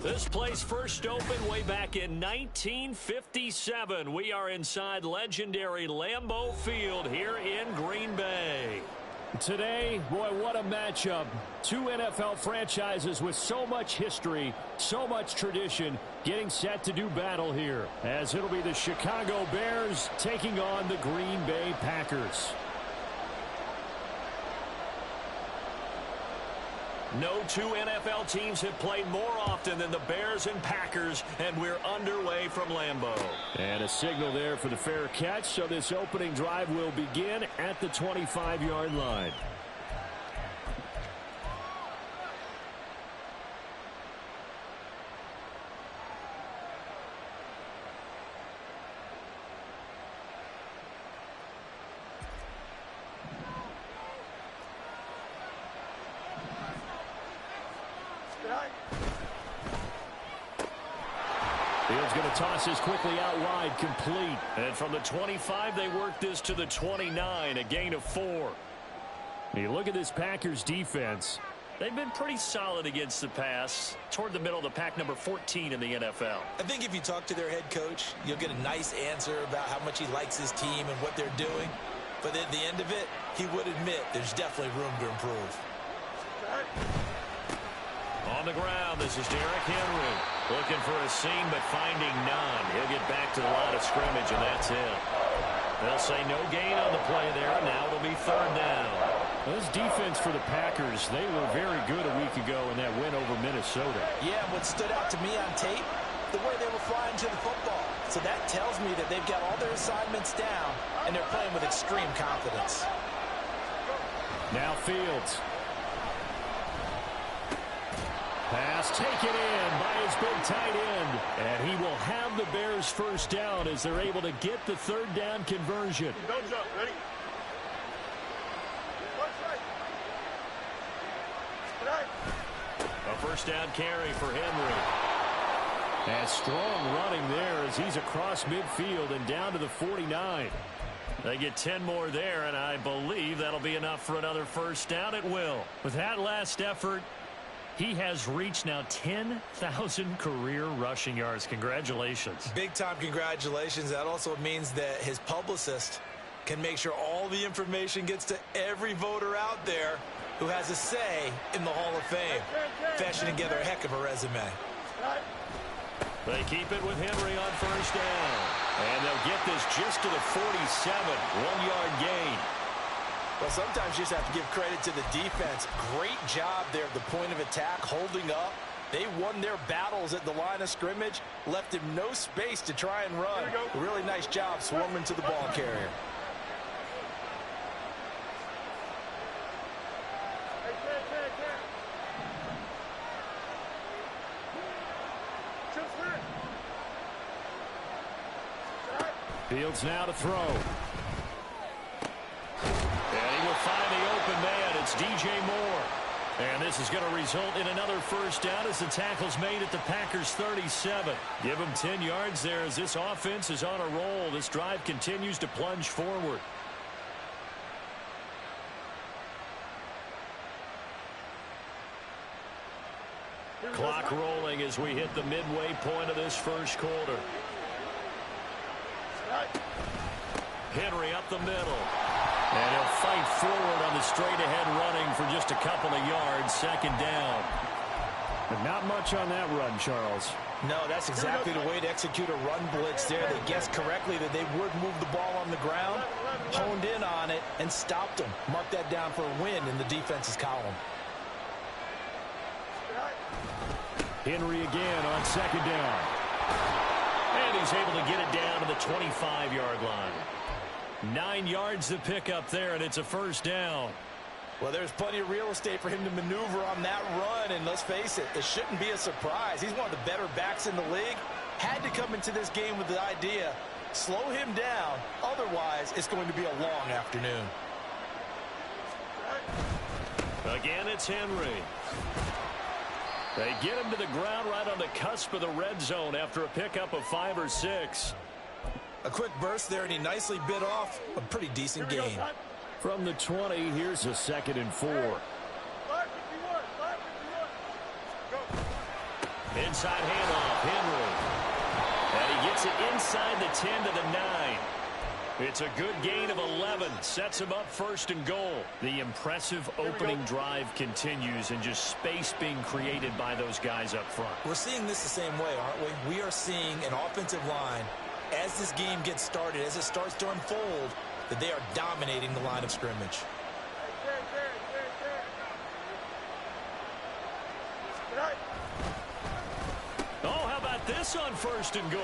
This place first opened way back in 1957. We are inside legendary Lambeau Field here in Green Bay. Today, boy, what a matchup. Two NFL franchises with so much history, so much tradition, getting set to do battle here, as it'll be the Chicago Bears taking on the Green Bay Packers. No two NFL teams have played more often than the Bears and Packers, and we're underway from Lambeau. And a signal there for the fair catch, so this opening drive will begin at the 25-yard line. Fields going to toss this quickly out wide, complete. And from the 25, they work this to the 29, a gain of 4. You look at this Packers defense. They've been pretty solid against the pass, toward the middle of the pack, number 14 in the NFL. I think if you talk to their head coach, you'll get a nice answer about how much he likes his team and what they're doing. But at the end of it, he would admit there's definitely room to improve. On the ground, this is Derrick Henry. Looking for a seam, but finding none. He'll get back to the line of scrimmage, and that's it. They'll say no gain on the play there, and now it'll be third down. Well, this defense for the Packers, they were very good a week ago in that win over Minnesota. Yeah, what stood out to me on tape, the way they were flying to the football. So that tells me that they've got all their assignments down, and they're playing with extreme confidence. Now Fields. Pass taken in by his big tight end. And he will have the Bears first down as they're able to get the third down conversion. Don't jump. Ready? A first down carry for Henry. And strong running there as he's across midfield and down to the 49. They get 10 more there, and I believe that'll be enough for another first down. It will. With that last effort, he has reached now 10,000 career rushing yards. Congratulations. Big-time congratulations. That also means that his publicist can make sure all the information gets to every voter out there who has a say in the Hall of Fame. Fashioning together a heck of a resume. They keep it with Henry on first down. And they'll get this just to the 47. 1-yard gain. Well, sometimes you just have to give credit to the defense. Great job there at the point of attack, holding up. They won their battles at the line of scrimmage, left him no space to try and run. Really nice job swarming to the ball carrier. Fields now to throw. Find the open man. It's DJ Moore. And this is going to result in another first down as the tackle's made at the Packers' 37. Give them 10 yards there as this offense is on a roll. This drive continues to plunge forward. Clock rolling as we hit the midway point of this first quarter. Henry up the middle. And he'll fight forward on the straight-ahead running for just a couple of yards. Second down. But not much on that run, Charles. No, that's exactly the way to execute a run blitz there. They guessed correctly that they would move the ball on the ground, honed in on it, and stopped them. Mark that down for a win in the defense's column. Henry again on second down. And he's able to get it down to the 25-yard line. 9 yards to pick up there, and it's a first down. Well, there's plenty of real estate for him to maneuver on that run, and let's face it, it shouldn't be a surprise. He's one of the better backs in the league. Had to come into this game with the idea, slow him down, otherwise it's going to be a long afternoon. Again, it's Henry. They get him to the ground right on the cusp of the red zone after a pickup of 5 or 6. A quick burst there, and he nicely bit off a pretty decent gain. From the 20, here's a 2nd and 4. Inside handoff, Henry. And he gets it inside the 10 to the 9. It's a good gain of 11. Sets him up first and goal. The impressive opening drive continues, and just space being created by those guys up front. We're seeing this the same way, aren't we? We are seeing an offensive line, as this game gets started, as it starts to unfold, that they are dominating the line of scrimmage. Oh, how about this on first and goal?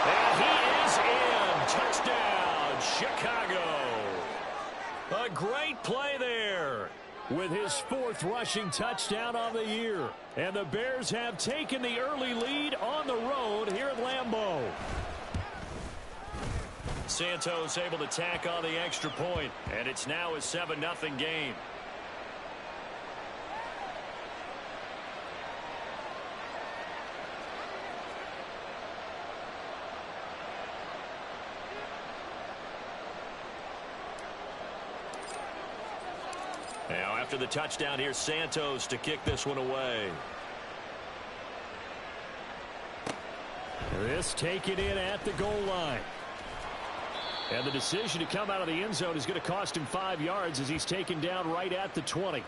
And he is in. Touchdown, Chicago. A great play there with his 4th rushing touchdown on the year. And the Bears have taken the early lead on the road here at Lambeau. Santos able to tack on the extra point, and it's now a 7-0 game. Now, after the touchdown, here's Santos to kick this one away. This taken in at the goal line. And the decision to come out of the end zone is going to cost him 5 yards as he's taken down right at the 20.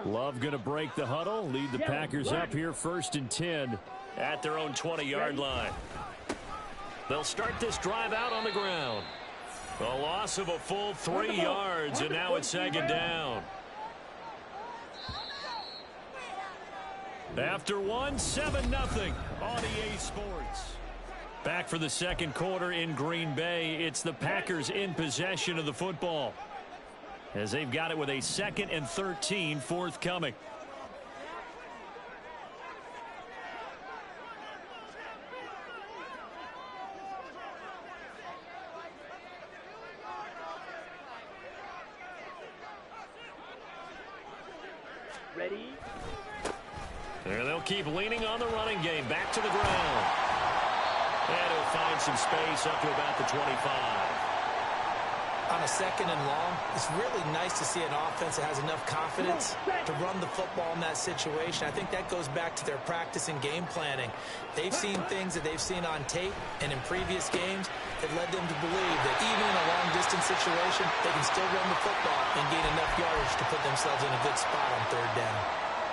Love going to break the huddle, lead the Packers up here 1st and 10 at their own 20-yard line. They'll start this drive out on the ground. A loss of a full 3 yards, and now it's 2nd down. After 7-0 on EA Sports. Back for the second quarter in Green Bay. It's the Packers in possession of the football, as they've got it with a 2nd and 13 forthcoming. Ready? And they'll keep leaning on the running game. Back to the ground. And he'll find some space up to about the 25. On a 2nd and long, it's really nice to see an offense that has enough confidence to run the football in that situation. I think that goes back to their practice and game planning. They've seen things that they've seen on tape and in previous games that led them to believe that even in a long-distance situation, they can still run the football and gain enough yardage to put themselves in a good spot on 3rd down.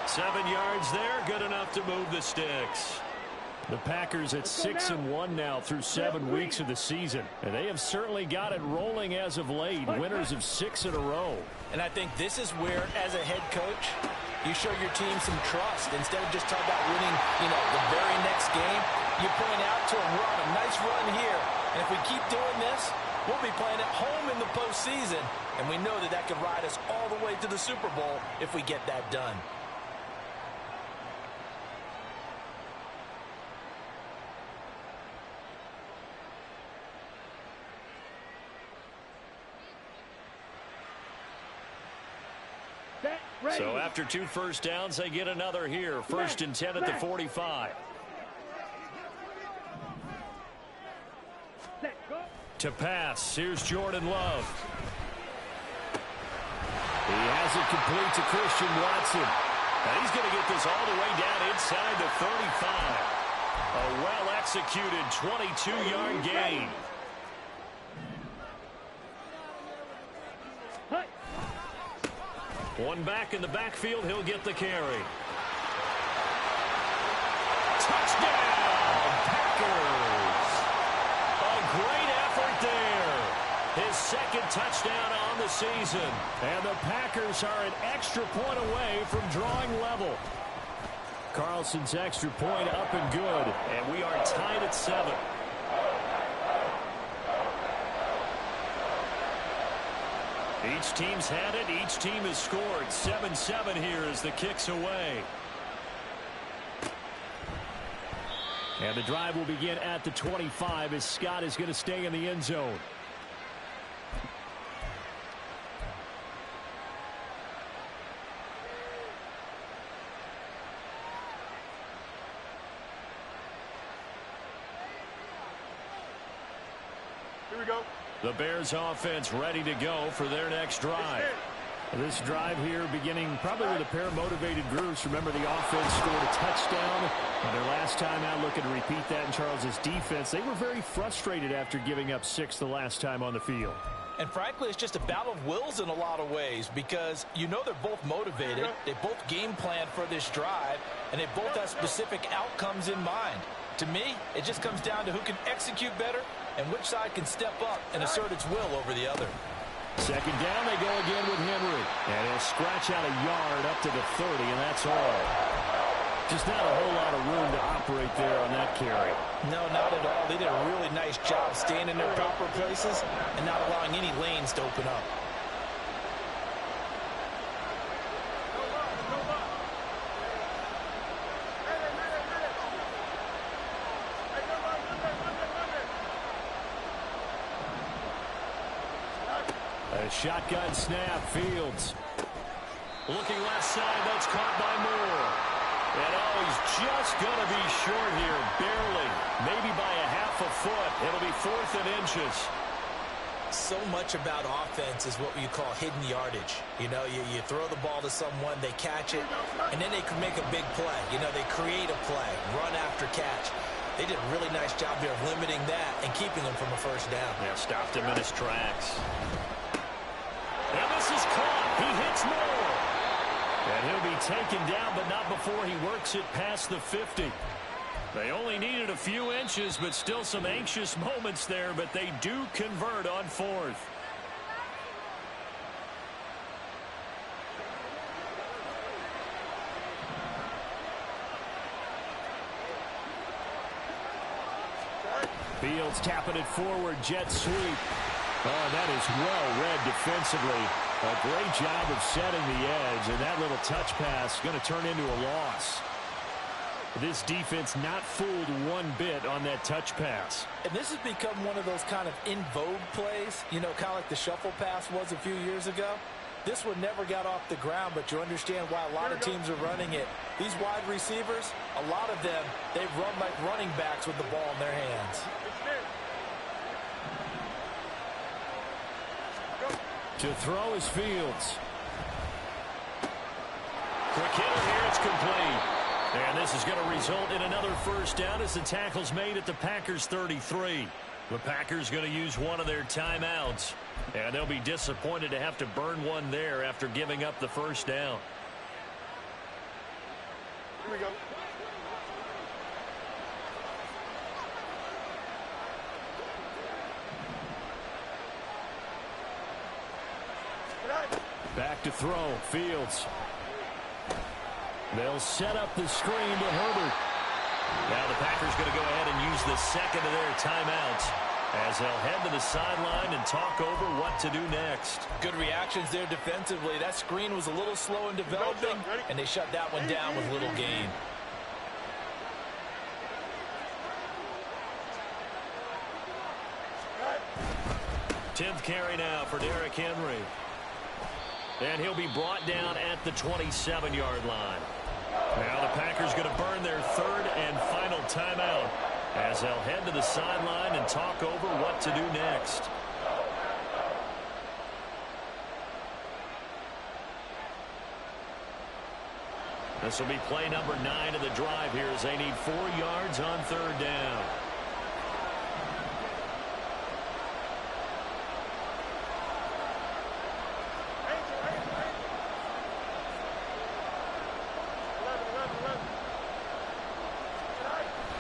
7 yards there, good enough to move the sticks. The Packers at 6-1 now through 7 weeks of the season. And they have certainly got it rolling as of late. Winners of 6 in a row. And I think this is where, as a head coach, you show your team some trust. Instead of just talking about winning, the very next game, you point out to them, we're on a nice run here. And if we keep doing this, we'll be playing at home in the postseason. And we know that that could ride us all the way to the Super Bowl if we get that done. So after 2 first downs, they get another here. 1st and 10 at the 45. To pass, here's Jordan Love. He has it complete to Christian Watson. And he's going to get this all the way down inside the 35. A well-executed 22-yard gain. One back in the backfield, he'll get the carry. Touchdown, Packers! A great effort there. His 2nd touchdown on the season. And the Packers are an extra point away from drawing level. Carlson's extra point up and good. And we are tied at 7. Each team's had it. Each team has scored. 7-7 here as the kick's away. And the drive will begin at the 25 as Scott is going to stay in the end zone. The Bears offense ready to go for their next drive. This drive here beginning probably with a pair of motivated groups. Remember, the offense scored a touchdown. And their last time out, looking to repeat that in Charles' defense. They were very frustrated after giving up 6 the last time on the field. And frankly, it's just a battle of wills in a lot of ways because you know they're both motivated. They both game plan for this drive, and they both have specific outcomes in mind. To me, it just comes down to who can execute better and which side can step up and assert its will over the other. Second down, they go again with Henry. And he'll scratch out a yard up to the 30, and that's all. Just not a whole lot of room to operate there on that carry. No, not at all. They did a really nice job staying in their proper places and not allowing any lanes to open up. A shotgun snap, Fields. Looking left side, that's caught by Moore. And oh, he's just going to be short here, barely. Maybe by a half a foot. It'll be 4th and inches. So much about offense is what you call hidden yardage. You know, you throw the ball to someone, they catch it, and then they can make a big play. You know, they create a play, run after catch. They did a really nice job there of limiting that and keeping him from a first down. Yeah, stopped him in his tracks. And this is caught. He hits Moore. And he'll be taken down, but not before he works it past the 50. They only needed a few inches, but still some anxious moments there, but they do convert on 4th. Fields tapping it forward, jet sweep. Oh, that is well read defensively. A great job of setting the edge, and that little touch pass going to turn into a loss. This defense not fooled one bit on that touch pass. And this has become one of those kind of in vogue plays, you know, kind of like the shuffle pass was a few years ago. This one never got off the ground, but you understand why a lot of teams are running it. These wide receivers, a lot of them, they run like running backs with the ball in their hands. To throw is Fields. Quick hitter here, it's complete. And this is going to result in another first down as the tackle's made at the Packers' 33. The Packers going to use one of their timeouts. And they'll be disappointed to have to burn one there after giving up the first down. Here we go. Back to throw, Fields. They'll set up the screen to Herbert. Now the Packers going to go ahead and use the second of their timeouts as they'll head to the sideline and talk over what to do next. Good reactions there defensively. That screen was a little slow in developing, and they shut that one down with little gain. Tenth carry now for Derrick Henry. And he'll be brought down at the 27-yard line. Now the Packers going to burn their third and final timeout as they'll head to the sideline and talk over what to do next. This will be play number 9 of the drive here as they need 4 yards on third down.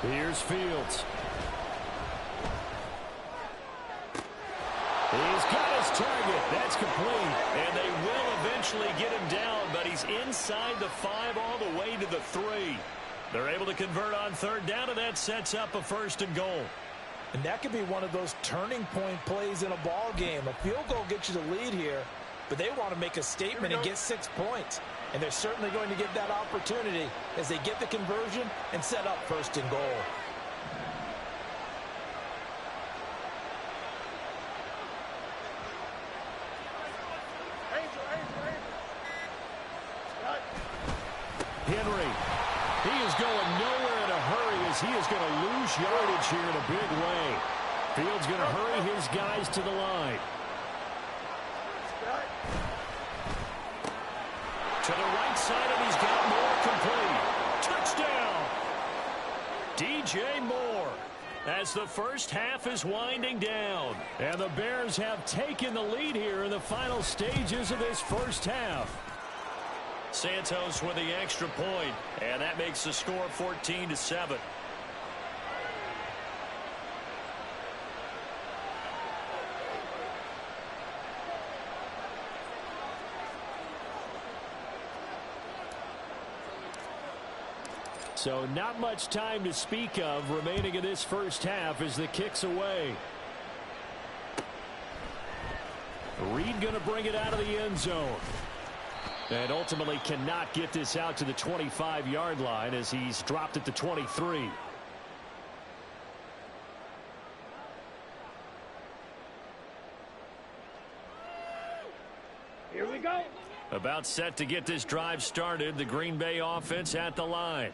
Here's Fields. He's got his target. That's complete. And they will eventually get him down, but he's inside the 5 all the way to the 3. They're able to convert on third down, and that sets up a first and goal. And that could be one of those turning point plays in a ball game. A field goal gets you the lead here, but they want to make a statement and get 6 points. And they're certainly going to get that opportunity as they get the conversion and set up first and goal. Henry, he is going nowhere in a hurry as he is going to lose yardage here in a big way. Fields going to hurry his guys to the line. To the right side, and he's got Moore complete. Touchdown! DJ Moore, as the first half is winding down. And the Bears have taken the lead here in the final stages of this first half. Santos with the extra point, and that makes the score 14-7. So not much time to speak of remaining in this first half as the kick's away. Reed going to bring it out of the end zone. And ultimately cannot get this out to the 25-yard line as he's dropped at the 23. Here we go. About set to get this drive started, the Green Bay offense at the line.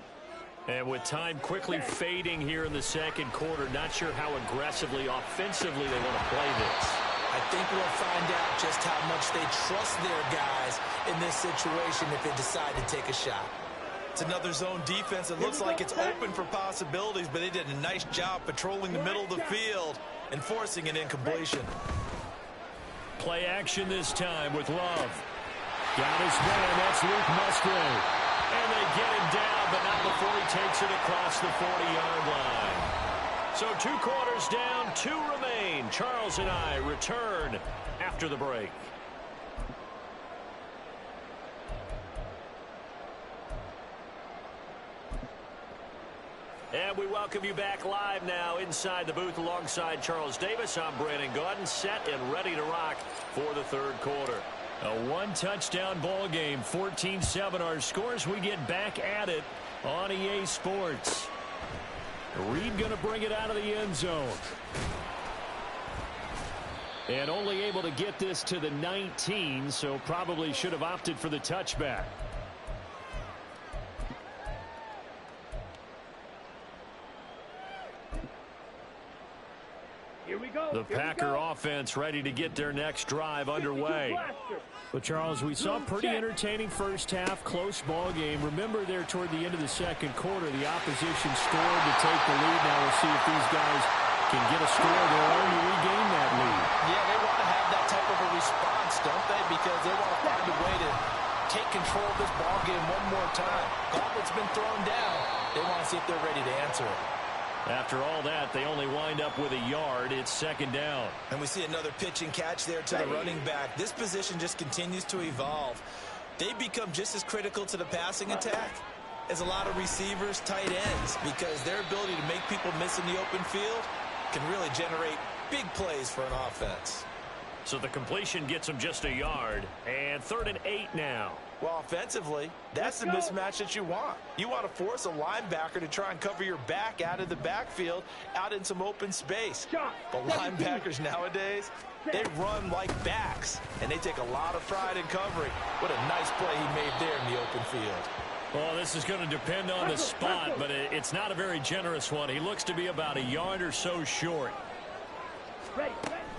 And with time quickly fading here in the second quarter, not sure how aggressively, offensively they want to play this. I think we'll find out just how much they trust their guys in this situation if they decide to take a shot. It's another zone defense. It looks like it's open for possibilities, but they did a nice job patrolling the middle of the field and forcing an incompletion. Play action this time with Love. Got his man, that's Luke Musgrave. And they get him down, but not before he takes it across the 40-yard line. So 2 quarters down, 2 remain. Charles and I return after the break. And we welcome you back live now inside the booth alongside Charles Davis. I'm Brandon Gaudin, set and ready to rock for the third quarter. A one-touchdown ball game, 14-7 our scores. We get back at it on EA Sports. Reed going to bring it out of the end zone. And only able to get this to the 19, so probably should have opted for the touchback. Here we go. The Packer offense ready to get their next drive underway. Well, Charles, we saw a pretty entertaining first half, close ball game. Remember there toward the end of the second quarter, the opposition scored to take the lead. Now we'll see if these guys can get a score of their own to regain that lead. Yeah, they want to have that type of a response, don't they? Because they want to find a way to take control of this ball game one more time. Gauntlet's been thrown down. They want to see if they're ready to answer it. After all that, they only wind up with a yard. It's second down. And we see another pitch and catch there to the running back. This position just continues to evolve. They become just as critical to the passing attack as a lot of receivers, tight ends, because their ability to make people miss in the open field can really generate big plays for an offense. So the completion gets them just a yard. And 3rd and 8 now. Well, offensively, that's the mismatch that you want. You want to force a linebacker to try and cover your back out of the backfield, out in some open space. But linebackers nowadays, they run like backs, and they take a lot of pride in covering. What a nice play he made there in the open field. Well, this is going to depend on the spot, but it's not a very generous one. He looks to be about a yard or so short.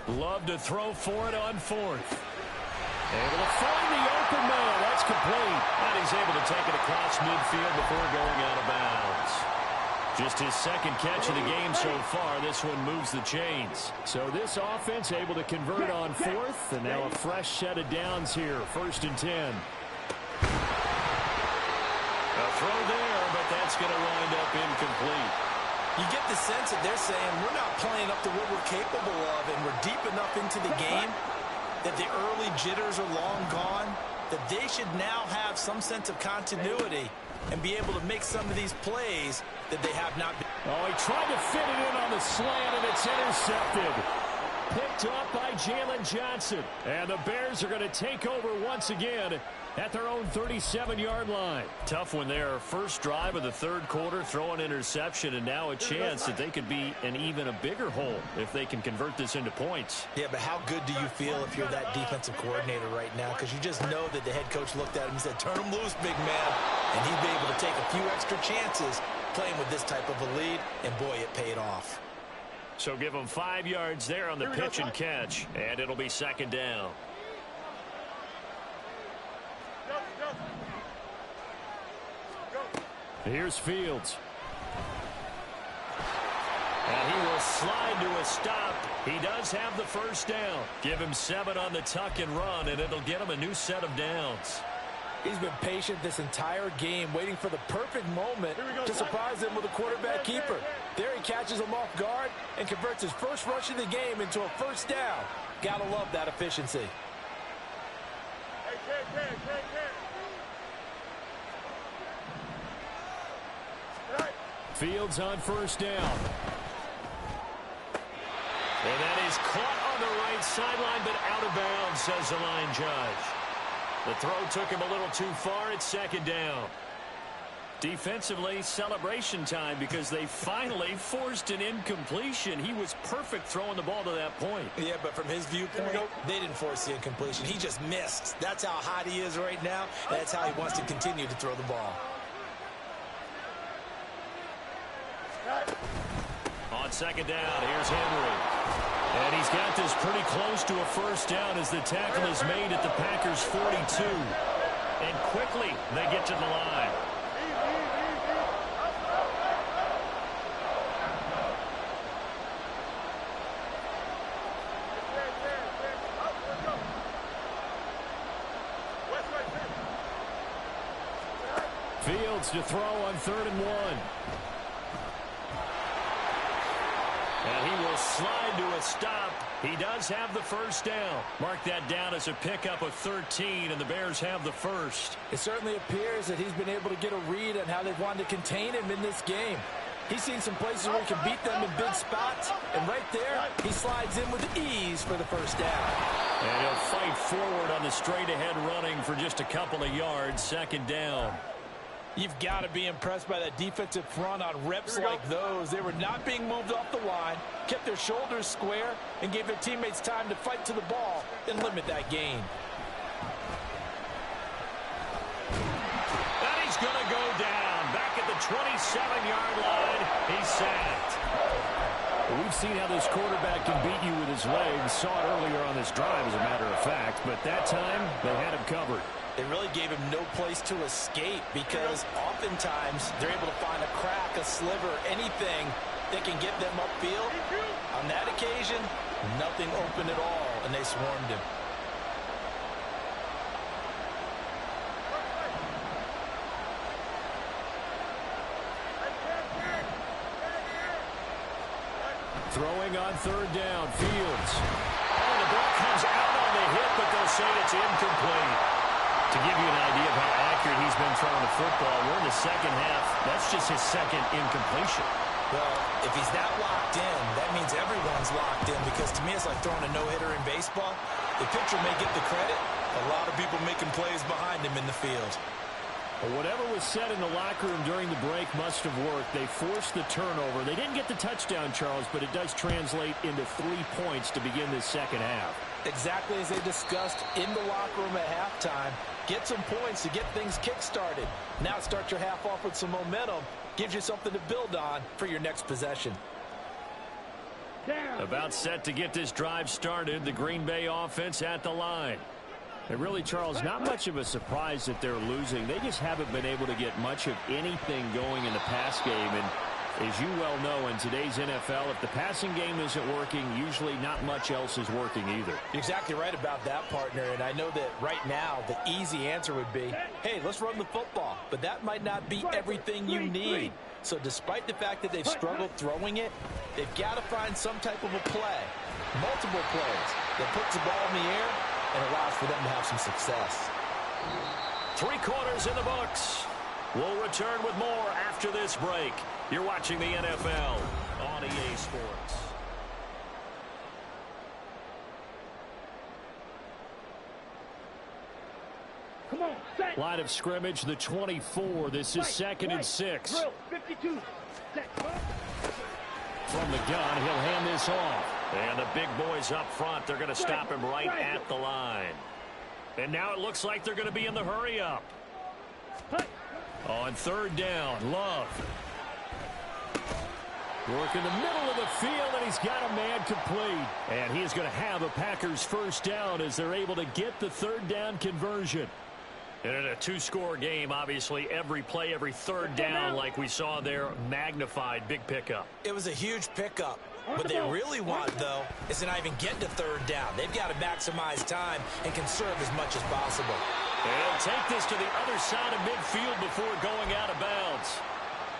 Love to throw for it on 4th. Able to find the open man. That's complete. And he's able to take it across midfield before going out of bounds. Just his second catch of the game so far. This one moves the chains. So this offense able to convert on 4th. And now a fresh set of downs here. 1st and 10. A throw there, but that's going to wind up incomplete. You get the sense that they're saying we're not playing up to what we're capable of, and we're deep enough into the game that the early jitters are long gone, that they should now have some sense of continuity and be able to make some of these plays that they have not been. Oh, he tried to fit it in on the slant, and it's intercepted. Picked up by Jalen Johnson. And the Bears are going to take over once again at their own 37-yard line. Tough one there. First drive of the third quarter, throw an interception, and now a chance that they could be in even a bigger hole if they can convert this into points. Yeah, but how good do you feel if you're that defensive coordinator right now? Because you just know that the head coach looked at him and said, turn him loose, big man. And he'd be able to take a few extra chances playing with this type of a lead, and boy, it paid off. So give them 5 yards there on the pitch and catch, and it'll be second down. Here's Fields. And he will slide to a stop. He does have the first down. Give him 7 on the tuck and run, and it'll get him a new set of downs. He's been patient this entire game, waiting for the perfect moment to surprise them with a quarterback keeper. There he catches him off guard and converts his first rush of the game into a first down. Gotta love that efficiency. Fields on first down. And that is caught on the right sideline, but out of bounds, says the line judge. The throw took him a little too far. It's second down. Defensively, celebration time because they finally forced an incompletion. He was perfect throwing the ball to that point. Yeah, but from his viewpoint, they didn't force the incompletion. He just missed. That's how hot he is right now. That's how he wants to continue to throw the ball. On second down, here's Henry. And he's got this pretty close to a first down as the tackle is made at the Packers' 42. And quickly, they get to the line. Fields to throw on 3rd and 1. And he will slide to a stop. He does have the first down. Mark that down as a pickup of 13, and the Bears have the first. It certainly appears that he's been able to get a read on how they've wanted to contain him in this game. He's seen some places where he can beat them in big spots, and right there, he slides in with ease for the first down. And he'll fight forward on the straight-ahead running for just a couple of yards, second down. You've got to be impressed by that defensive front on reps like those. They were not being moved off the line, kept their shoulders square, and gave their teammates time to fight to the ball and limit that gain. And he's going to go down. Back at the 27-yard line, he's sacked. We've seen how this quarterback can beat you with his legs. Saw it earlier on this drive, as a matter of fact. But that time, they had him covered. It really gave him no place to escape because oftentimes they're able to find a crack, a sliver, anything that can get them upfield. On that occasion, nothing open at all, and they swarmed him. Throwing on 3rd down, Fields. Oh, the ball comes out on the hit, but they'll say it's incomplete. To give you an idea of how accurate he's been throwing the football, we're in the second half. That's just his second incompletion. Well, if he's that locked in, that means everyone's locked in because to me it's like throwing a no-hitter in baseball. The pitcher may get the credit. A lot of people making plays behind him in the field. Well, whatever was said in the locker room during the break must have worked. They forced the turnover. They didn't get the touchdown, Charles, but it does translate into 3 points to begin this second half. Exactly as they discussed in the locker room at halftime. Get some points to get things kick-started. Now start your half off with some momentum. Gives you something to build on for your next possession. About set to get this drive started. The Green Bay offense at the line. And really, Charles, not much of a surprise that they're losing. They just haven't been able to get much of anything going in the pass game. And as you well know, in today's NFL, if the passing game isn't working, usually not much else is working either. You're exactly right about that, partner. And I know that right now the easy answer would be, hey, let's run the football. But that might not be everything you need. So despite the fact that they've struggled throwing it, they've got to find some type of a play, multiple plays, that puts the ball in the air and allows for them to have some success. 3 quarters in the books. We'll return with more after this break. You're watching the NFL on EA Sports. Come on, set. Line of scrimmage, the 24. This is 2nd and 6. Drill, 52. Set. From the gun, he'll hand this off. And the big boys up front, they're going to stop him right at the line. And now it looks like they're going to be in the hurry-up. On 3rd down, Love. Working the middle of the field, and he's got a man complete. And he is going to have a Packers first down as they're able to get the third down conversion. And in a two-score game, obviously, every play, every third down, like we saw there, magnified, big pickup. It was a huge pickup. What they really want, though, is to not even get to third down. They've got to maximize time and conserve as much as possible. And take this to the other side of midfield before going out of bounds.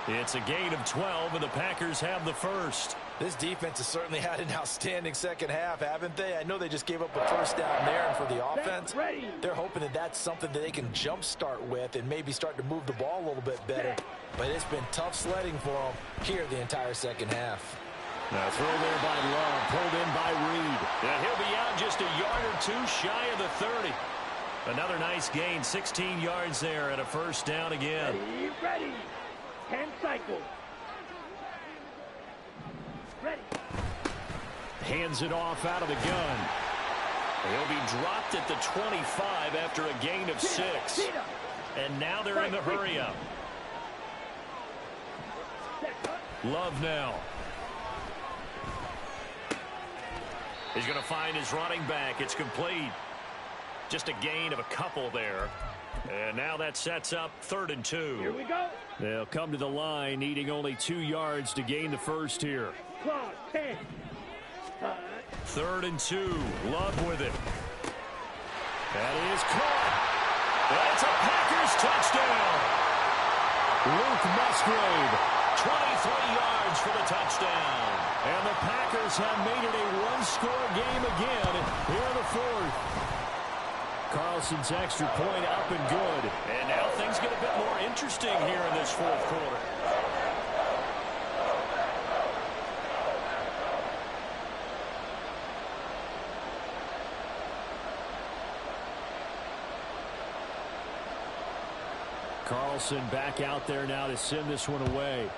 It's a gain of 12, and the Packers have the first. This defense has certainly had an outstanding second half, haven't they? I know they just gave up a first down there, and for the offense, they're hoping that that's something that they can jumpstart with and maybe start to move the ball a little bit better. But it's been tough sledding for them here the entire second half. Now throw there by Love, pulled in by Reed. And he'll be out just a yard or two shy of the 30. Another nice gain, 16 yards there, and a first down again. Ready. 10 cycles. Ready. Hands it off out of the gun. He'll be dropped at the 25 after a gain of 6. And now they're in the hurry-up. Love now. He's going to find his running back. It's complete. Just a gain of a couple there. And now that sets up 3rd and 2. Here we go. They'll come to the line, needing only 2 yards to gain the first here. Clock 10. 3rd and 2. Love with it. That is caught. That's a Packers touchdown. Luke Musgrave, 23 yards for the touchdown. And the Packers have made it a one-score game again here in the 4th. Carlson's extra point up and good. And now things get a bit more interesting here in this 4th quarter. Carlson back out there now to send this one away.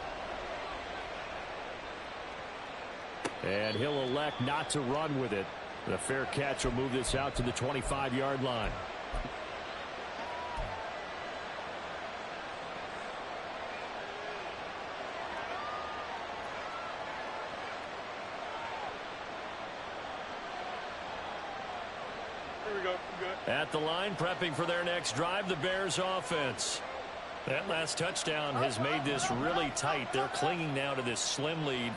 And he'll elect not to run with it. The fair catch will move this out to the 25-yard line. Here we go. Good. At the line, prepping for their next drive, the Bears offense. That last touchdown has made this really tight. They're clinging now to this slim lead.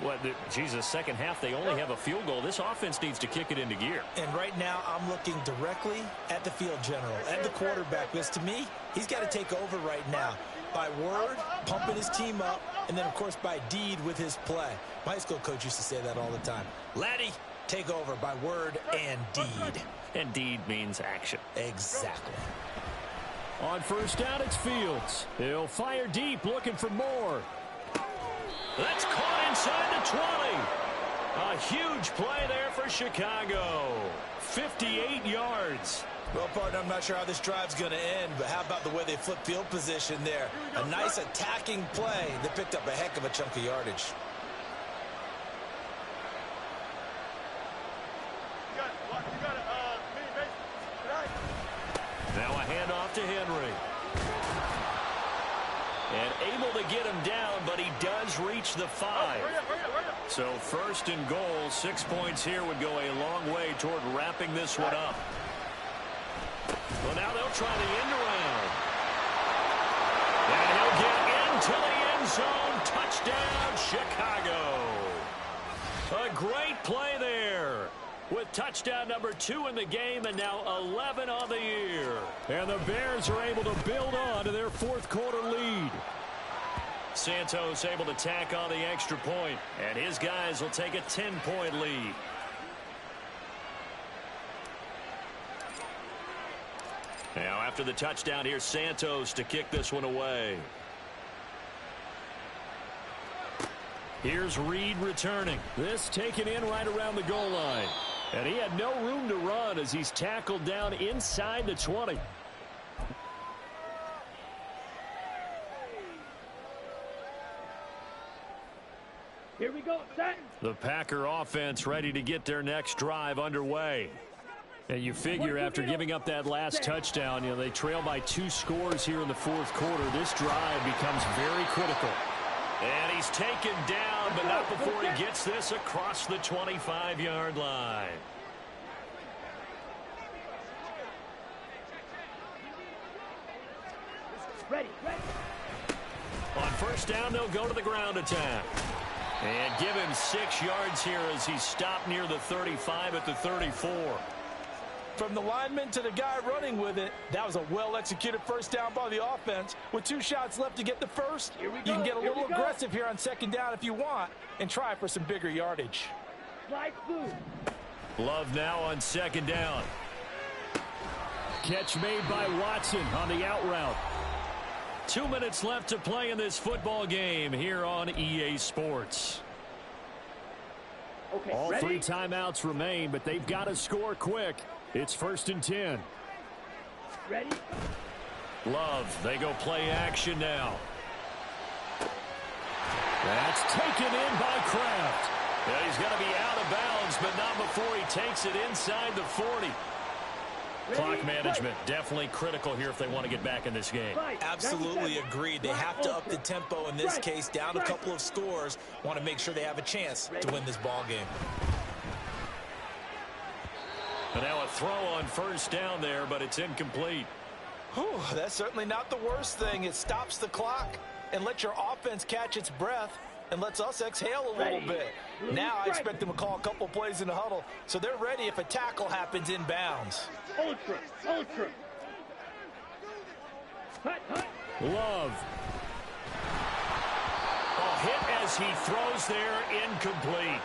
Second half, they only have a field goal. This offense needs to kick it into gear. And right now, I'm looking directly at the field general, at the quarterback, because to me, he's got to take over right now. By word, pumping his team up, and then, of course, by deed with his play. My high school coach used to say that all the time. Laddie, take over by word and deed. And deed means action. Exactly. On first down, it's Fields. He'll fire deep, looking for more. That's caught inside the 20. A huge play there for Chicago. 58 yards. Well, partner, I'm not sure how this drive's going to end, but how about the way they flip field position there? A nice attacking play that picked up a heck of a chunk of yardage. Now a handoff to Henry. And able to get him down, but he does reach the 5. So 1st and goal, 6 points here would go a long way toward wrapping this one up. Well, now they'll try the end around. And he'll get into the end zone. Touchdown, Chicago. A great play there. With touchdown number 2 in the game and now 11 on the year. And the Bears are able to build on to their 4th quarter lead. Santos able to tack on the extra point, and his guys will take a 10-point lead. Now after the touchdown, here's Santos to kick this one away. Here's Reed returning. This taken in right around the goal line. And he had no room to run as he's tackled down inside the 20. Here we go, set. The Packer offense ready to get their next drive underway. And you figure after giving up that last touchdown, they trail by 2 scores here in the 4th quarter. This drive becomes very critical. And he's taken down, but not before he gets this across the 25-yard line. Ready. On first down, they'll go to the ground attack. And give him 6 yards here as he's stopped near the 35 at the 34. From the lineman to the guy running with it, that was a well-executed first down by the offense. With 2 shots left to get the first, you can get a little aggressive here on second down if you want and try for some bigger yardage. Slide through. Love now on second down. Catch made by Watson on the out route. 2 minutes left to play in this football game here on EA Sports. Okay, All ready? 3 timeouts remain, but they've got to score quick. It's first and 10. Ready? Love, they go play action now. That's taken in by Kraft. Yeah, he's going to be out of bounds, but not before he takes it inside the 40. Ready? Clock management definitely critical here if they want to get back in this game. Absolutely agreed. They have to up the tempo in this case, down a couple of scores. Want to make sure they have a chance to win this ball game. And now a throw on first down there, but it's incomplete. Whew, that's certainly not the worst thing. It stops the clock and lets your offense catch its breath and lets us exhale a little bit. Now I expect them to call a couple plays in the huddle, so they're ready if a tackle happens in bounds. Ultra. Hut. Love. A hit as he throws there, incomplete.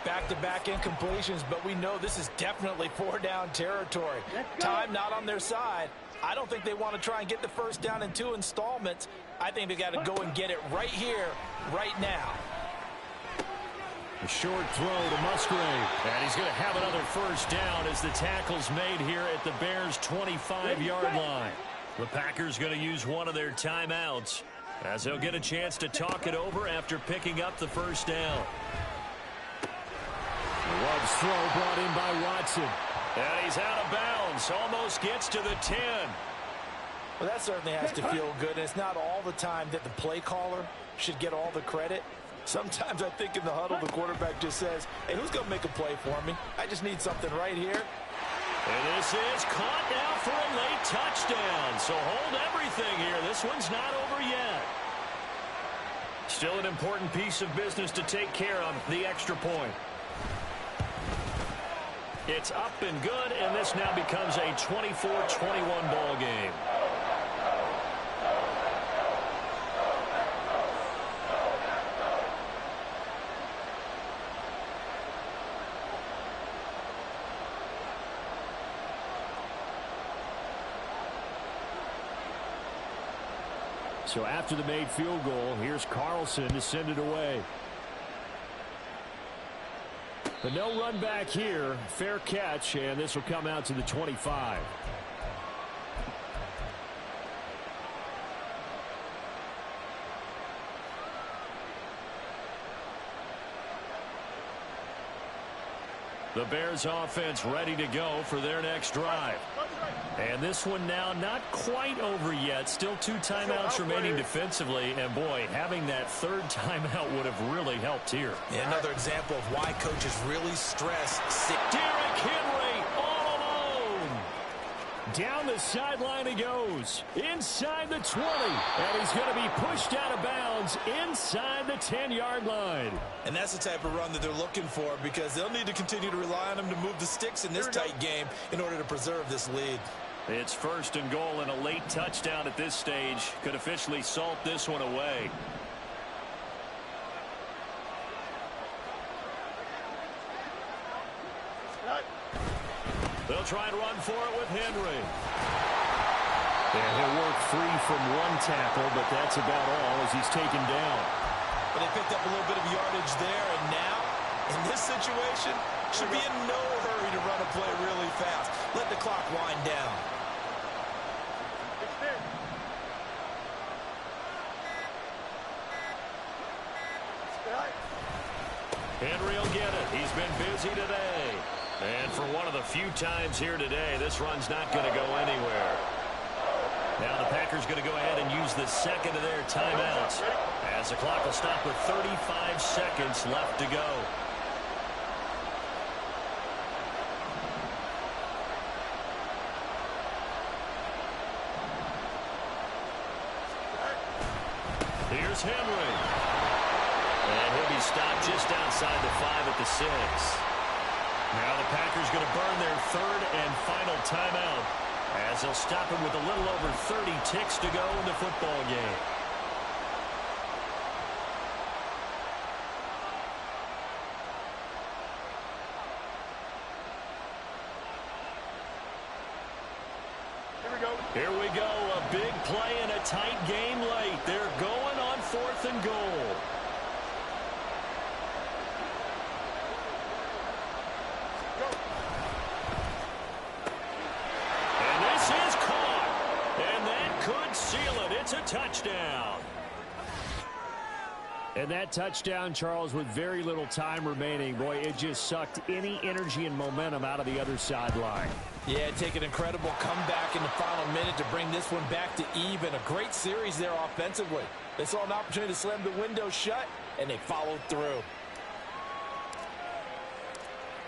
Back-to-back incompletions, but we know this is definitely 4-down territory. Time not on their side. I don't think they want to try and get the first down in 2 installments. I think they got to go and get it right here, right now. A short throw to Musgrave. And he's going to have another first down as the tackle's made here at the Bears' 25-yard line. The Packers going to use one of their timeouts as they'll get a chance to talk it over after picking up the first down. Love's throw brought in by Watson. And he's out of bounds. Almost gets to the 10. Well, that certainly has to feel good. And it's not all the time that the play caller should get all the credit. Sometimes I think in the huddle, the quarterback just says, hey, who's going to make a play for me? I just need something right here. And this is caught now for a late touchdown. So hold everything here. This one's not over yet. Still an important piece of business to take care of, the extra point. It's up and good, and this now becomes a 24-21 ball game. So after the made field goal, here's Carlson to send it away. But no run back here. Fair catch, and this will come out to the 25. The Bears offense ready to go for their next drive. And this one now not quite over yet. Still 2 timeouts remaining defensively. And, boy, having that 3rd timeout would have really helped here. Yeah, another example of why coaches really stress. Derrick Henry all alone. Down the sideline he goes. Inside the 20. And he's going to be pushed out of bounds inside the 10-yard line. And that's the type of run that they're looking for because they'll need to continue to rely on him to move the sticks in this tight game in order to preserve this lead. It's first and goal, and a late touchdown at this stage could officially salt this one away. They'll try and run for it with Henry. And he'll work free from one tackle, but that's about all as he's taken down. But they picked up a little bit of yardage there, and now, in this situation, should be in no hurry to run a play really fast. Let the clock wind down. Henry will get it. He's been busy today. And for one of the few times here today, this run's not going to go anywhere. Now the Packers going to go ahead and use the second of their timeouts As the clock will stop with 35 seconds left to go. Here's Henry. And he'll be stopped just outside the 5 at the 6. Now the Packers going to burn their third and final timeout as they'll stop him with a little over 30 ticks to go in the football game. Here we go, a big play in a tight game late. They're going on 4th and goal. And this is caught. And that could seal it. It's a touchdown. And that touchdown, Charles, with very little time remaining, boy, it just sucked any energy and momentum out of the other sideline. Yeah, take an incredible comeback in the final minute to bring this one back to even. A great series there offensively. They saw an opportunity to slam the window shut, and they followed through.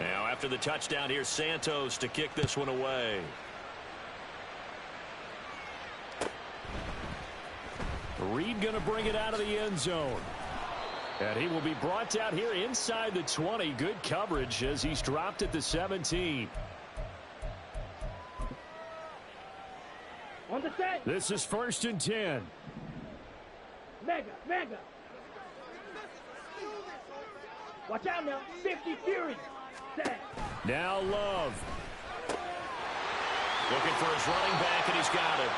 Now, after the touchdown, here's Santos to kick this one away. Reed going to bring it out of the end zone. And he will be brought out here inside the 20. Good coverage as he's dropped at the 17. On the set. This is 1st and 10. Mega. Watch out now. 50 Fury. Set. Now Love. Looking for his running back, and he's got it.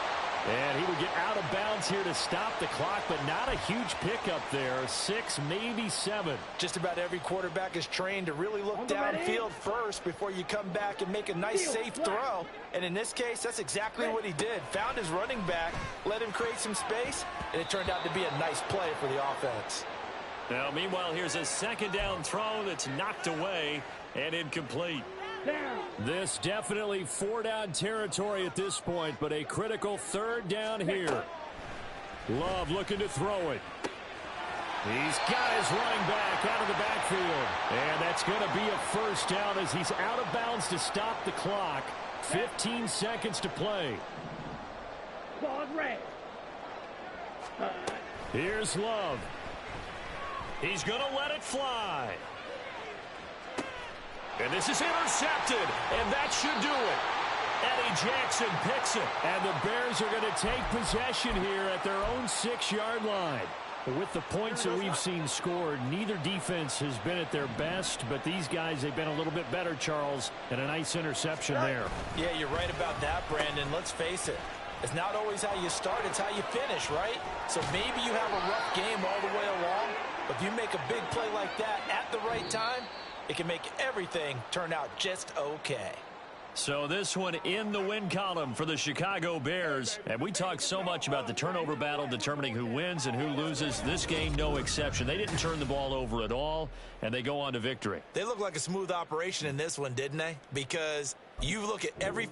And he would get out of bounds here to stop the clock, but not a huge pickup there. 6, maybe 7. Just about every quarterback is trained to really look downfield first before you come back and make a nice, safe throw. And in this case, that's exactly what he did. Found his running back, let him create some space, and it turned out to be a nice play for the offense. Now, meanwhile, here's a 2nd down throw that's knocked away and incomplete. This definitely 4-down territory at this point, but a critical 3rd down here. Love looking to throw it. He's got his running back out of the backfield. And that's going to be a 1st down as he's out of bounds to stop the clock. 15 seconds to play. Ball red. Here's Love. He's going to let it fly. And this is intercepted, and that should do it. Eddie Jackson picks it, and the Bears are going to take possession here at their own 6-yard line. With the points that we've seen scored, neither defense has been at their best, but these guys, they've been a little bit better, Charles, and a nice interception there. Yeah, you're right about that, Brandon. Let's face it. It's not always how you start, it's how you finish, right? So maybe you have a rough game all the way along, but if you make a big play like that at the right time, it can make everything turn out just okay. So this one in the win column for the Chicago Bears. And we talked so much about the turnover battle determining who wins and who loses. This game, no exception. They didn't turn the ball over at all, and they go on to victory. They look like a smooth operation in this one, didn't they? Because you look at every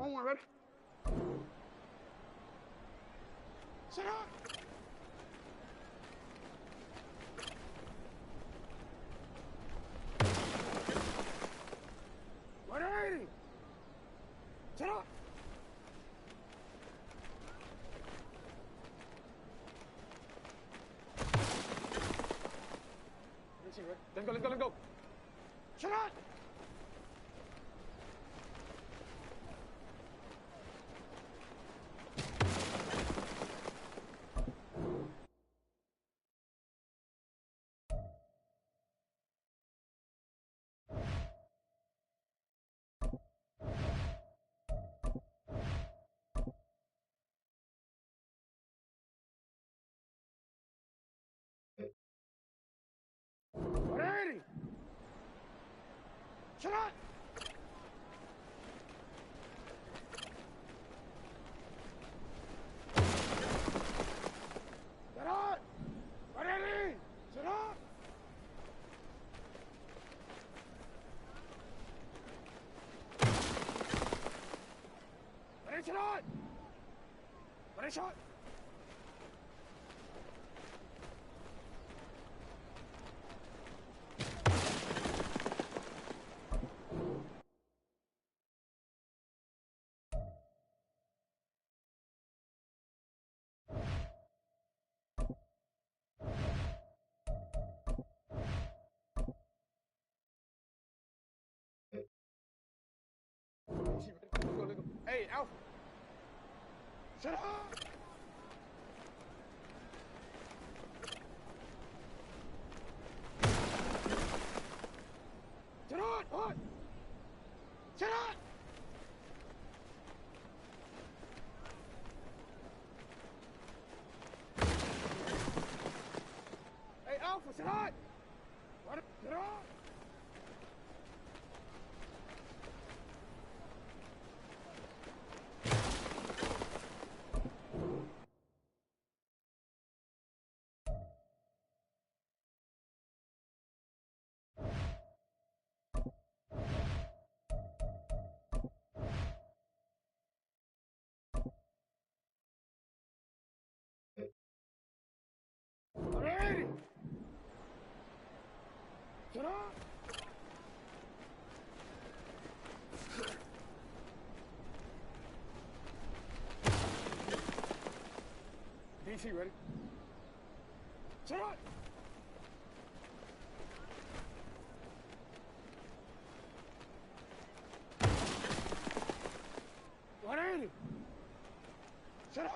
On one, ready? Set up. 180. Set up. Let's go, let's go, let's go. Shut up. Ready. Shut up. Shut up. Ready. Shut up. Ready, shut up. Ready, shot. Let's go, let's go. Hey, Alpha. Shut up. Shut up. What? Shut up. Hey, Alpha, shut up. What? Shut up. Ready. Shut up. DC ready. Shut up. 180. Shut up.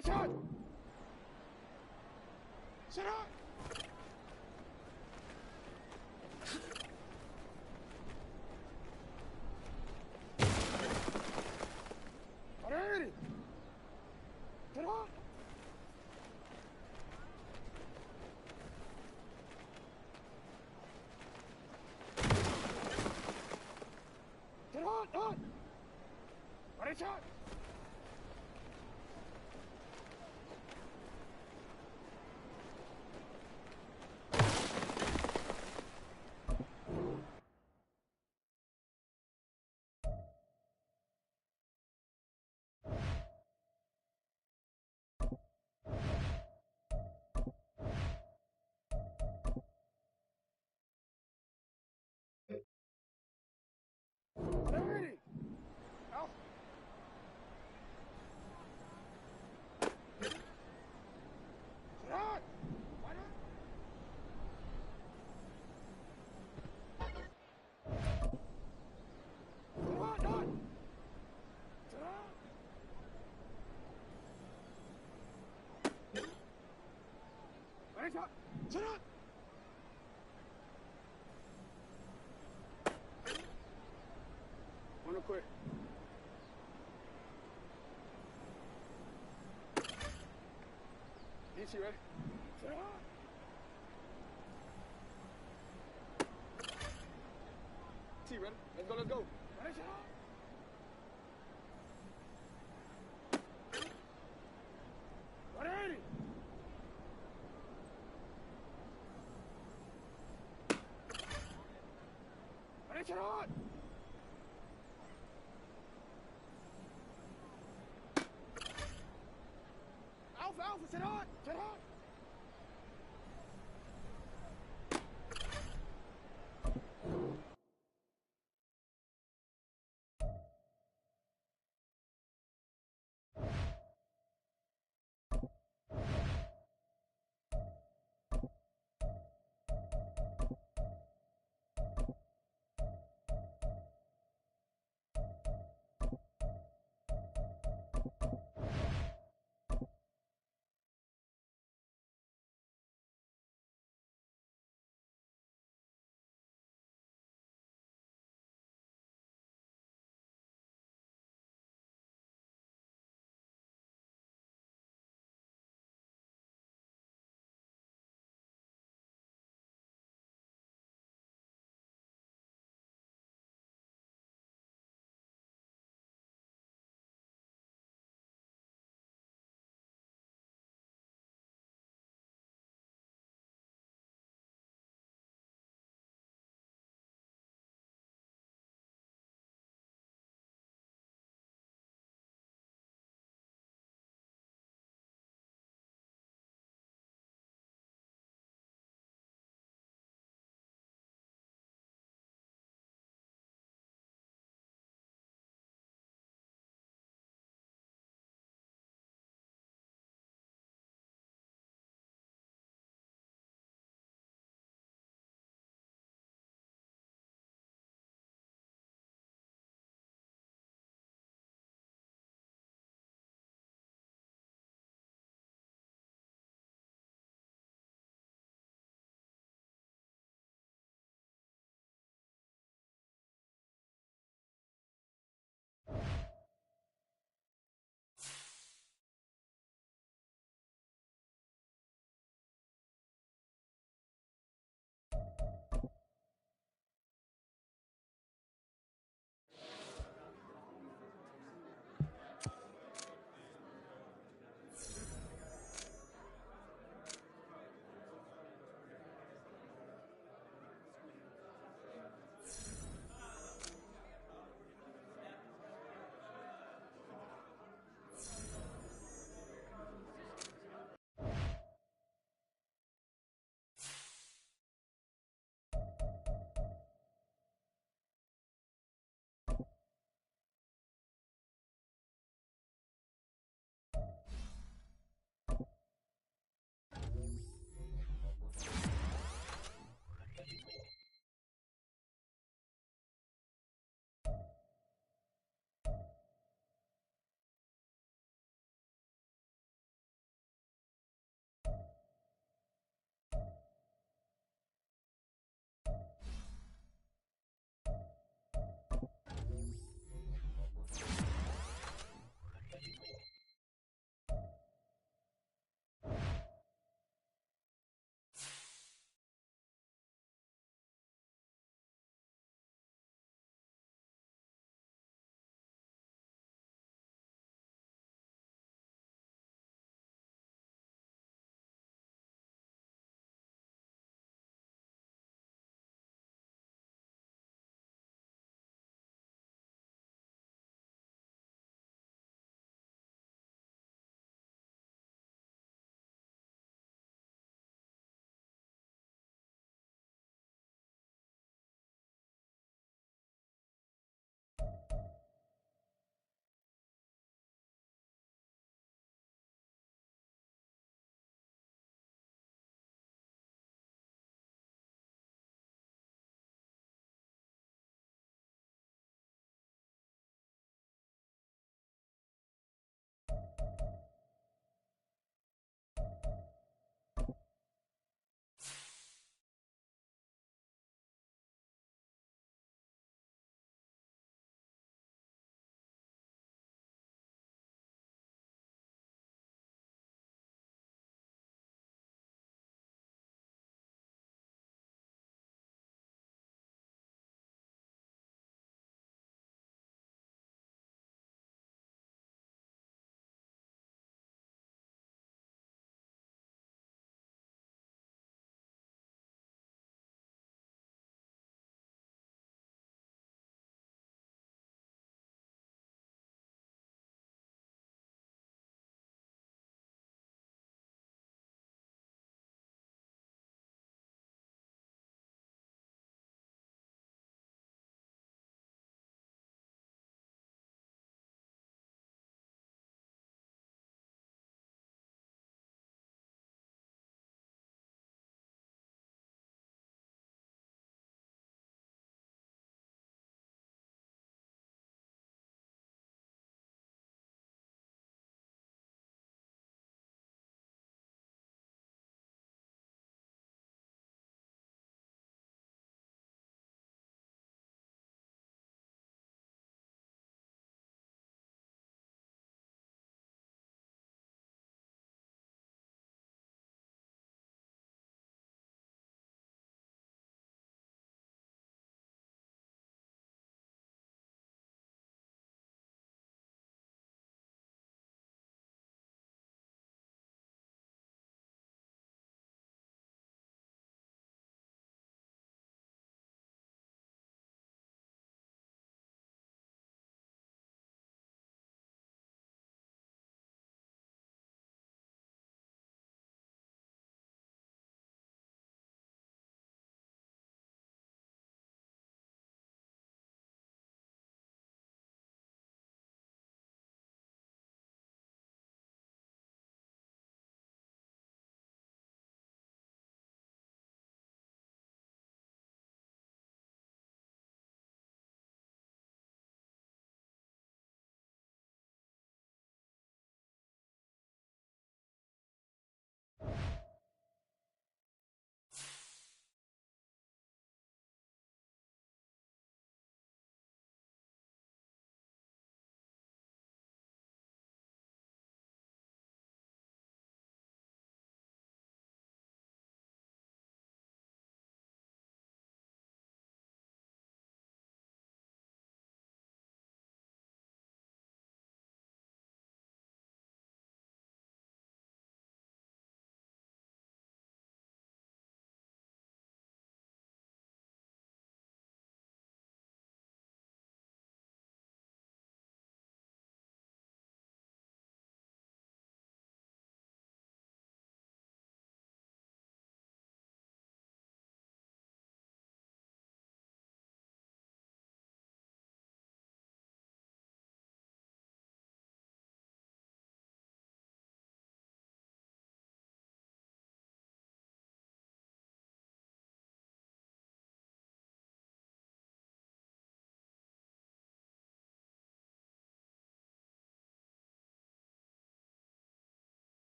Ready, shot! Set up! Ready! Set up! Set up! Ready, shot! Ready! Out! Set up! Why not? Set up! Done! Set up! Ready, shot! Set up! One quick. DC ready? Set up! T ready? Let's go, let's go. Ready, set up! Ready! Ready, set up! Alpha, set up! Set up!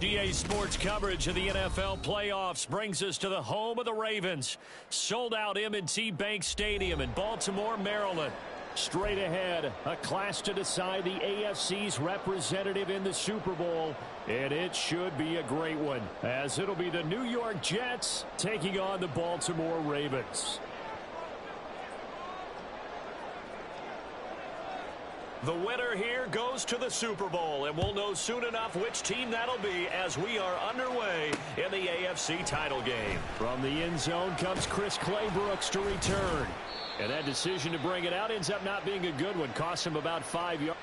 DA Sports coverage of the NFL playoffs brings us to the home of the Ravens. Sold out M&T Bank Stadium in Baltimore, Maryland. Straight ahead, a clash to decide the AFC's representative in the Super Bowl. And it should be a great one, as it'll be the New York Jets taking on the Baltimore Ravens. The winner here goes to the Super Bowl, and we'll know soon enough which team that'll be as we are underway in the AFC title game. From the end zone comes Chris Claybrooks to return. And that decision to bring it out ends up not being a good one. Cost him about 5 yards.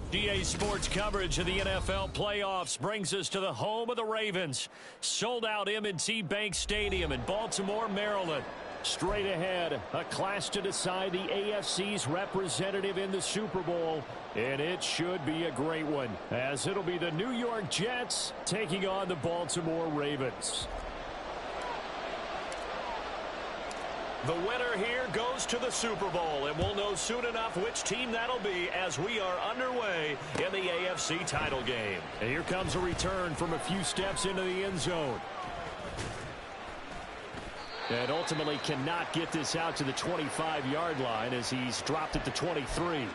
DA Sports coverage of the NFL playoffs brings us to the home of the Ravens. Sold out M&T Bank Stadium in Baltimore, Maryland. Straight ahead, a clash to decide the AFC's representative in the Super Bowl. And it should be a great one, as it'll be the New York Jets taking on the Baltimore Ravens. The winner here goes to the Super Bowl, and we'll know soon enough which team that'll be as we are underway in the AFC title game. And here comes a return from a few steps into the end zone. And ultimately cannot get this out to the 25-yard line as he's dropped at the 23.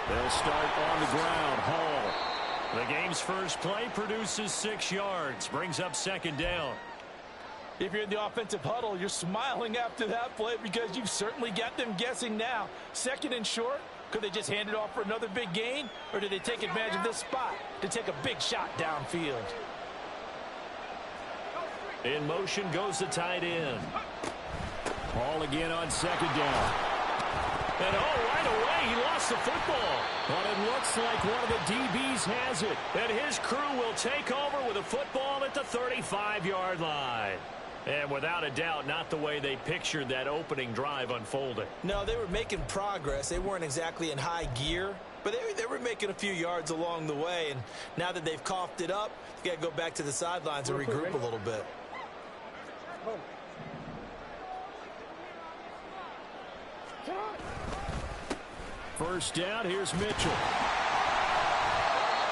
They'll start on the ground. Hall. The game's first play produces 6 yards. Brings up second down. If you're in the offensive huddle, you're smiling after that play because you've certainly got them guessing now. Second and short. Could they just hand it off for another big gain? Or did they take advantage of this spot to take a big shot downfield? In motion goes the tight end. Hall again on second down. And right away, he lost the football. But it looks like one of the DBs has it. And his crew will take over with a football at the 35-yard line. And without a doubt, not the way they pictured that opening drive unfolding. No, they were making progress. They weren't exactly in high gear, but they were making a few yards along the way. And now that they've coughed it up, you got to go back to the sidelines and regroup a little bit. First down, here's Mitchell.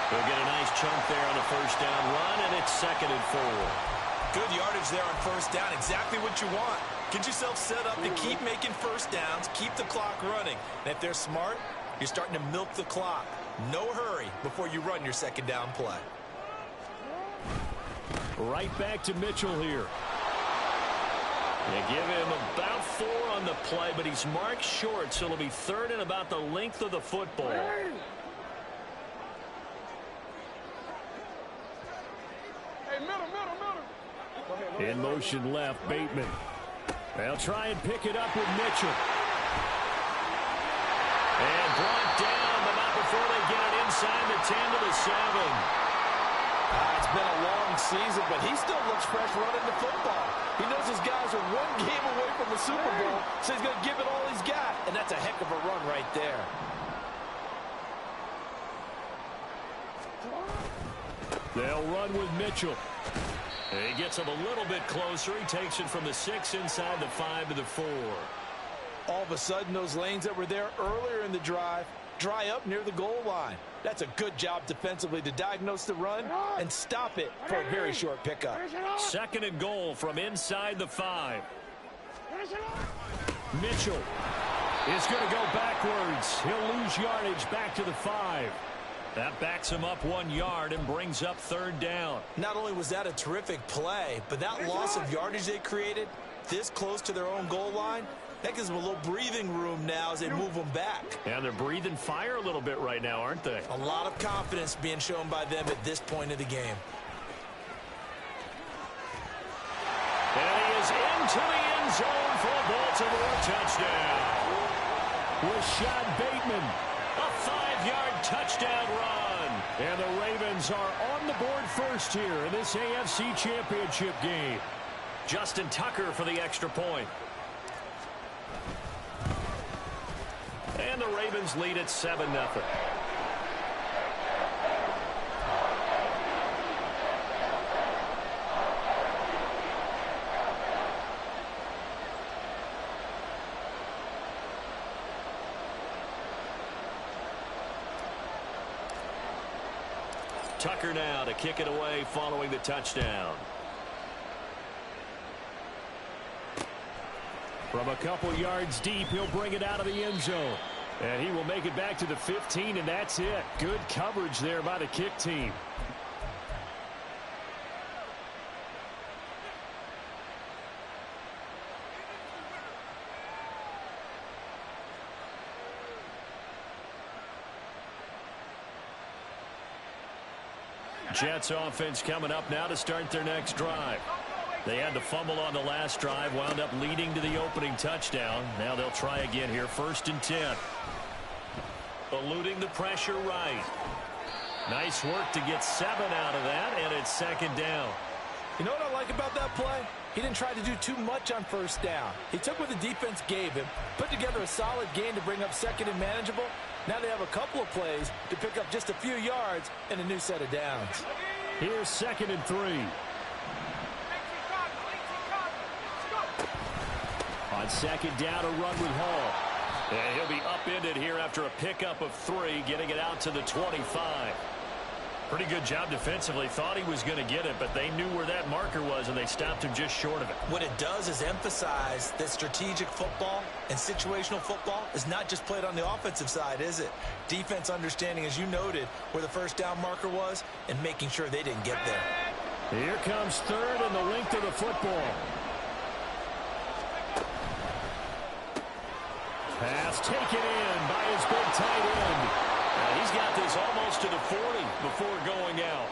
They'll get a nice chunk there on the first down run, and it's 2nd and 4. Good yardage there on first down. Exactly what you want. Get yourself set up to keep making first downs, keep the clock running. And if they're smart, you're starting to milk the clock. No hurry before you run your second down play. Right back to Mitchell here. They give him about 4 on the play, but he's marked short, so it'll be 3rd and about the length of the football. In motion left, Bateman. They'll try and pick it up with Mitchell. And brought down about before they get it inside the 10 to the 7. It's been a long season, but he still looks fresh running the football. He knows his guys are one game away from the Super Bowl, so he's going to give it all he's got. And that's a heck of a run right there. They'll run with Mitchell. He gets him a little bit closer. He takes it from the 6 inside the 5 to the 4. All of a sudden, those lanes that were there earlier in the drive dry up near the goal line. That's a good job defensively to diagnose the run and stop it for a very short pickup. 2nd and goal from inside the 5. Mitchell is going to go backwards. He'll lose yardage back to the 5. That backs him up 1 yard and brings up 3rd down. Not only was that a terrific play, but that loss of yardage they created this close to their own goal line, that gives them a little breathing room now as they move them back. And they're breathing fire a little bit right now, aren't they? A lot of confidence being shown by them at this point of the game. And he is into the end zone for a Baltimore touchdown. Rashad Bateman, a 5-yard touchdown run. And the Ravens are on the board first here in this AFC Championship game. Justin Tucker for the extra point. And the Ravens lead at 7-0. Tucker now to kick it away following the touchdown. From a couple yards deep, he'll bring it out of the end zone. And he will make it back to the 15, and that's it. Good coverage there by the kick team. Jets offense coming up now to start their next drive. They had the fumble on the last drive, wound up leading to the opening touchdown. Now they'll try again here, 1st and 10. Eluding the pressure right. Nice work to get 7 out of that, and it's 2nd down. You know what I like about that play? He didn't try to do too much on 1st down. He took what the defense gave him, put together a solid gain to bring up 2nd and manageable. Now they have a couple of plays to pick up just a few yards and a new set of downs. Here's 2nd and 3. On 2nd down, a run with Hall. And he'll be upended here after a pickup of 3, getting it out to the 25. Pretty good job defensively. Thought he was going to get it, but they knew where that marker was, and they stopped him just short of it. What it does is emphasize that strategic football and situational football is not just played on the offensive side, is it? Defense understanding, as you noted, where the 1st down marker was and making sure they didn't get there. Here comes 3rd and the length of the football. Pass taken in by his big tight end. And he's got this almost to the 40 before going out.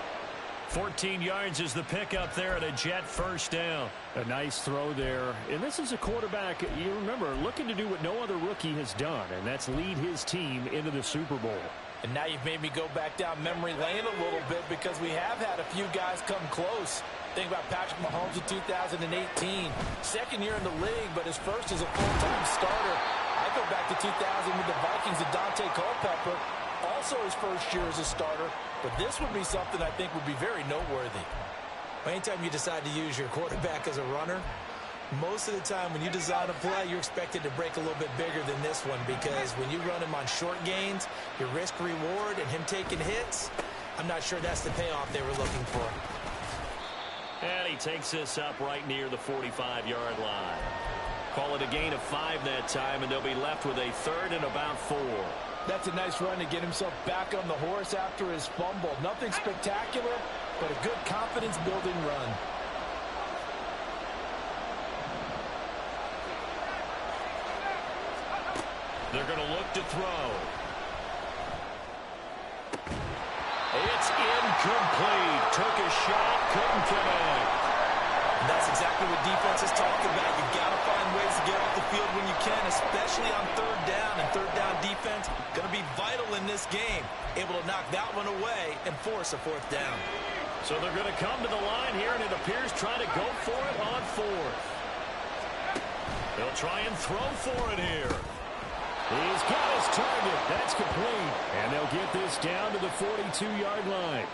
14 yards is the pickup there at a Jet 1st down. A nice throw there. And this is a quarterback, you remember, looking to do what no other rookie has done, and that's lead his team into the Super Bowl. And now you've made me go back down memory lane a little bit because we have had a few guys come close. Think about Patrick Mahomes in 2018. 2nd year in the league, but his first as a full-time starter. I go back to 2000 with the Vikings and Dante Culpepper. Also his 1st year as a starter. But this would be something I think would be very noteworthy. Anytime you decide to use your quarterback as a runner, most of the time when you design a play, you're expected to break a little bit bigger than this one, because when you run him on short gains, your risk-reward and him taking hits, I'm not sure that's the payoff they were looking for. And he takes this up right near the 45-yard line. Call it a gain of 5 that time, and they'll be left with a 3rd and about 4. That's a nice run to get himself back on the horse after his fumble. Nothing spectacular, but a good confidence-building run. They're going to look to throw. It's incomplete. Took a shot, couldn't connect. That's exactly what defense is talking about. You've got to find ways to get off the field when you can, especially on 3rd down. And 3rd down defense going to be vital in this game. Able to knock that one away and force a 4th down. So they're going to come to the line here, and it appears trying to go for it on 4th. They'll try and throw for it here. He's got his target. That's complete. And they'll get this down to the 42-yard line.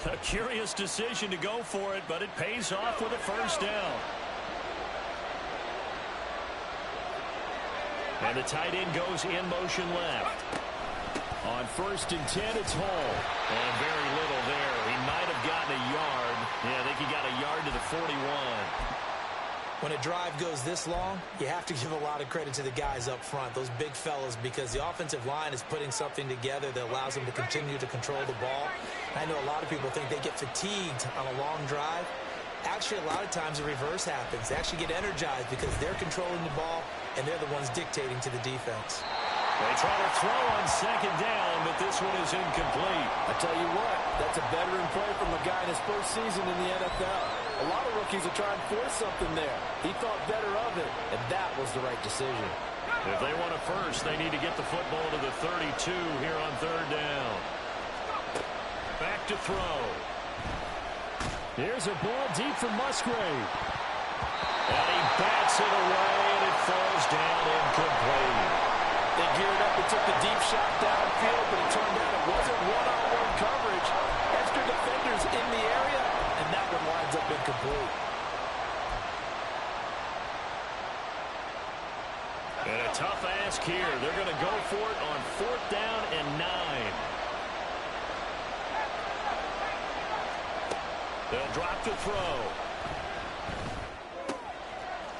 A curious decision to go for it, but it pays off with a first down. And the tight end goes in motion left. On 1st and 10, it's Hall. And very little there. He might have gotten a yard. Yeah, I think he got a yard to the 41. When a drive goes this long, you have to give a lot of credit to the guys up front, those big fellas, because the offensive line is putting something together that allows them to continue to control the ball. I know a lot of people think they get fatigued on a long drive. Actually, a lot of times the reverse happens. They actually get energized because they're controlling the ball, and they're the ones dictating to the defense. They try to throw on 2nd down, but this one is incomplete. I tell you what, that's a veteran play from a guy in his first season in the NFL. A lot of rookies are trying to force something there. He thought better of it, and that was the right decision. If they want a first, they need to get the football to the 32 here on 3rd down. Back to throw. Here's a ball deep for Musgrave. And he bats it away, and it falls down incomplete. They geared up and took the deep shot downfield, but it turned out it wasn't one-on-one coverage. Extra defenders in the area, and that one winds up incomplete. And a tough ask here. They're going to go for it on 4th down and 9. They'll drop the throw.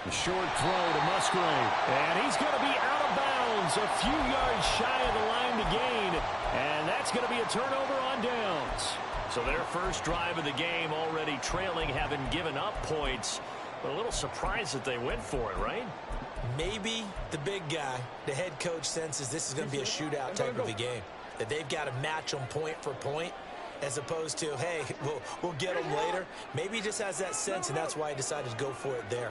The short throw to Musgrave. And he's going to be out of bounds, a few yards shy of the line to gain. And that's going to be a turnover on downs. So their first drive of the game already trailing, having given up points. But a little surprised that they went for it, right? Maybe the big guy, the head coach, senses this is going to be a shootout type of a game. That they've got to match them point for point, as opposed to, hey, we'll get them later. Maybe he just has that sense, and that's why he decided to go for it there.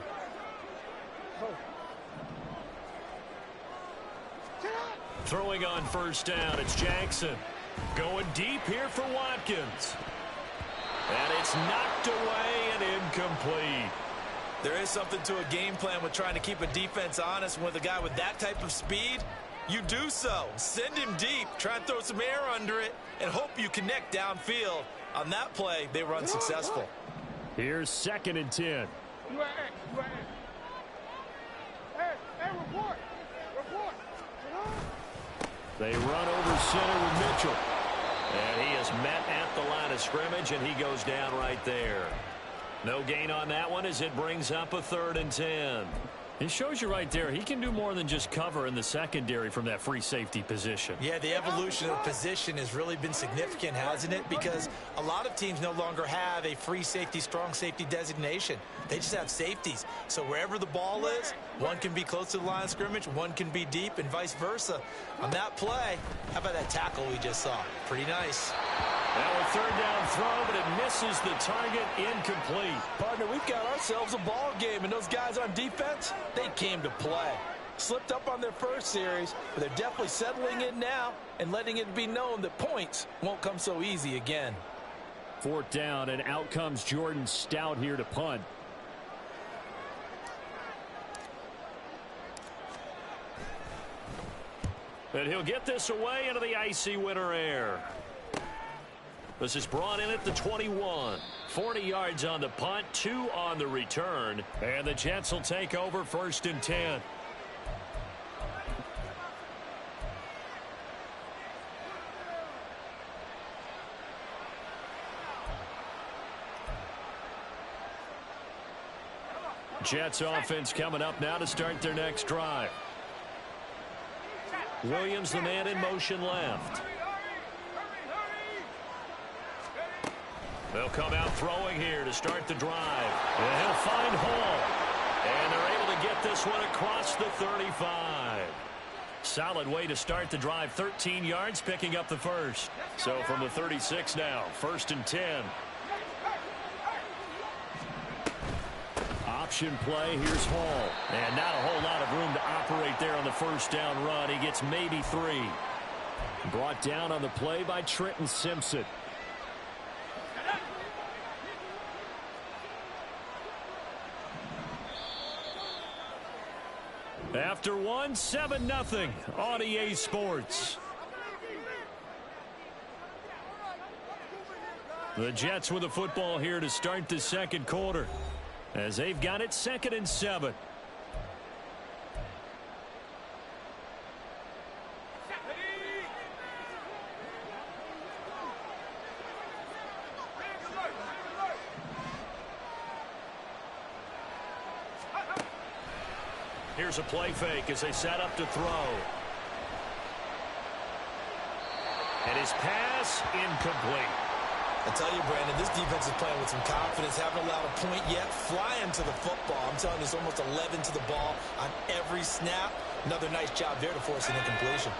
Throwing on 1st down, it's Jackson. Going deep here for Watkins. And it's knocked away and incomplete. There is something to a game plan with trying to keep a defense honest. With a guy with that type of speed, you do so. Send him deep, try and throw some air under it, and hope you connect downfield. On that play, they were unsuccessful. Here's 2nd and 10. Hey, report. They run over center with Mitchell. And he is met at the line of scrimmage, and he goes down right there. No gain on that one as it brings up a 3rd and 10. It shows you right there, he can do more than just cover in the secondary from that free safety position. Yeah, the evolution of position has really been significant, hasn't it? Because a lot of teams no longer have a free safety, strong safety designation. They just have safeties. So wherever the ball is, one can be close to the line of scrimmage, one can be deep, and vice versa. On that play, how about that tackle we just saw? Pretty nice. Now a 3rd down throw, but it misses the target, incomplete. Partner, we've got ourselves a ball game, and those guys on defense, they came to play. Slipped up on their first series, but they're definitely settling in now and letting it be known that points won't come so easy again. 4th down, and out comes Jordan Stout here to punt. And he'll get this away into the icy winter air. This is brought in at the 21. 40 yards on the punt, 2 on the return. And the Jets will take over 1st and 10. Jets offense coming up now to start their next drive. Williams, the man in motion left. They'll come out throwing here to start the drive. And he'll find Hall. And they're able to get this one across the 35. Solid way to start the drive. 13 yards, picking up the first. So from the 36 now, 1st and 10. Option play, here's Hall. And not a whole lot of room to operate there on the 1st down run. He gets maybe 3. Brought down on the play by Trenton Simpson. After 1, 7-0 on EA Sports. The Jets with the football here to start the second quarter, as they've got it 2nd and 7. Here's a play fake as they set up to throw. And his pass incomplete. I tell you, Brandon, this defense is playing with some confidence. Haven't allowed a point yet. Flying to the football. I'm telling you, it's almost 11 to the ball on every snap. Another nice job there to force an incompletion.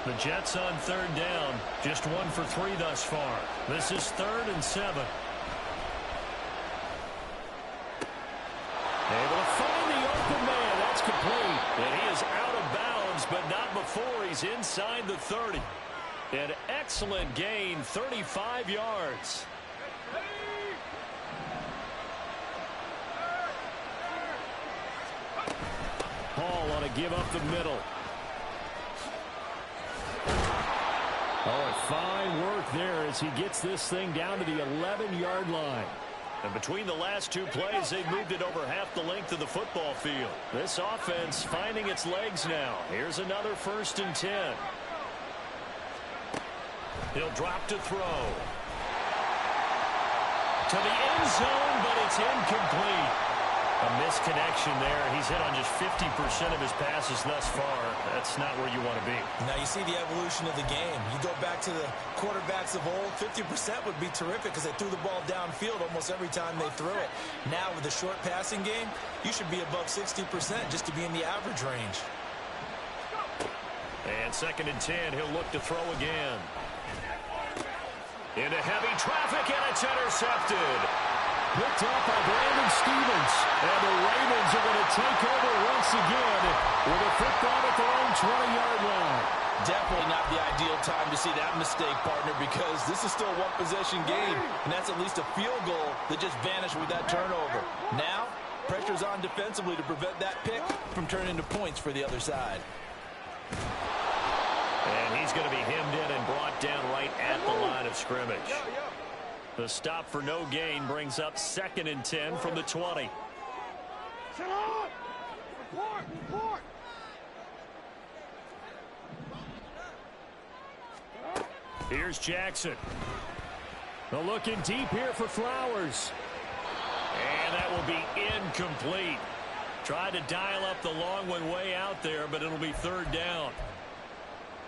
The Jets on 3rd down. Just 1 for 3 thus far. This is 3rd and 7. Able to find the open man. That's complete. And he is out of bounds, but not before he's inside the 30. An excellent gain, 35 yards. Hall on a give up the middle. Oh, fine work there as he gets this thing down to the 11-yard line. And between the last 2 plays, they've moved it over half the length of the football field. This offense finding its legs now. Here's another 1st and 10. He'll drop to throw. To the end zone, but it's incomplete. A misconnection there. He's hit on just 50% of his passes thus far. That's not where you want to be. Now you see the evolution of the game. You go back to the quarterbacks of old, 50% would be terrific because they threw the ball downfield almost every time they threw it. Now with the short passing game, you should be above 60% just to be in the average range. And 2nd and 10, he'll look to throw again. Into heavy traffic, and it's intercepted. Picked up by Brandon Stephens. And the Ravens are going to take over once again with a football at their own 20-yard line. Definitely not the ideal time to see that mistake, partner, because this is still a one-possession game, and that's at least a field goal that just vanished with that turnover. Now, pressure's on defensively to prevent that pick from turning into points for the other side. And he's going to be hemmed in and brought down right at the line of scrimmage. The stop for no gain brings up 2nd and 10 from the 20. Report. Here's Jackson. They're looking deep here for Flowers. And that will be incomplete. Tried to dial up the long one way out there, but it'll be 3rd down.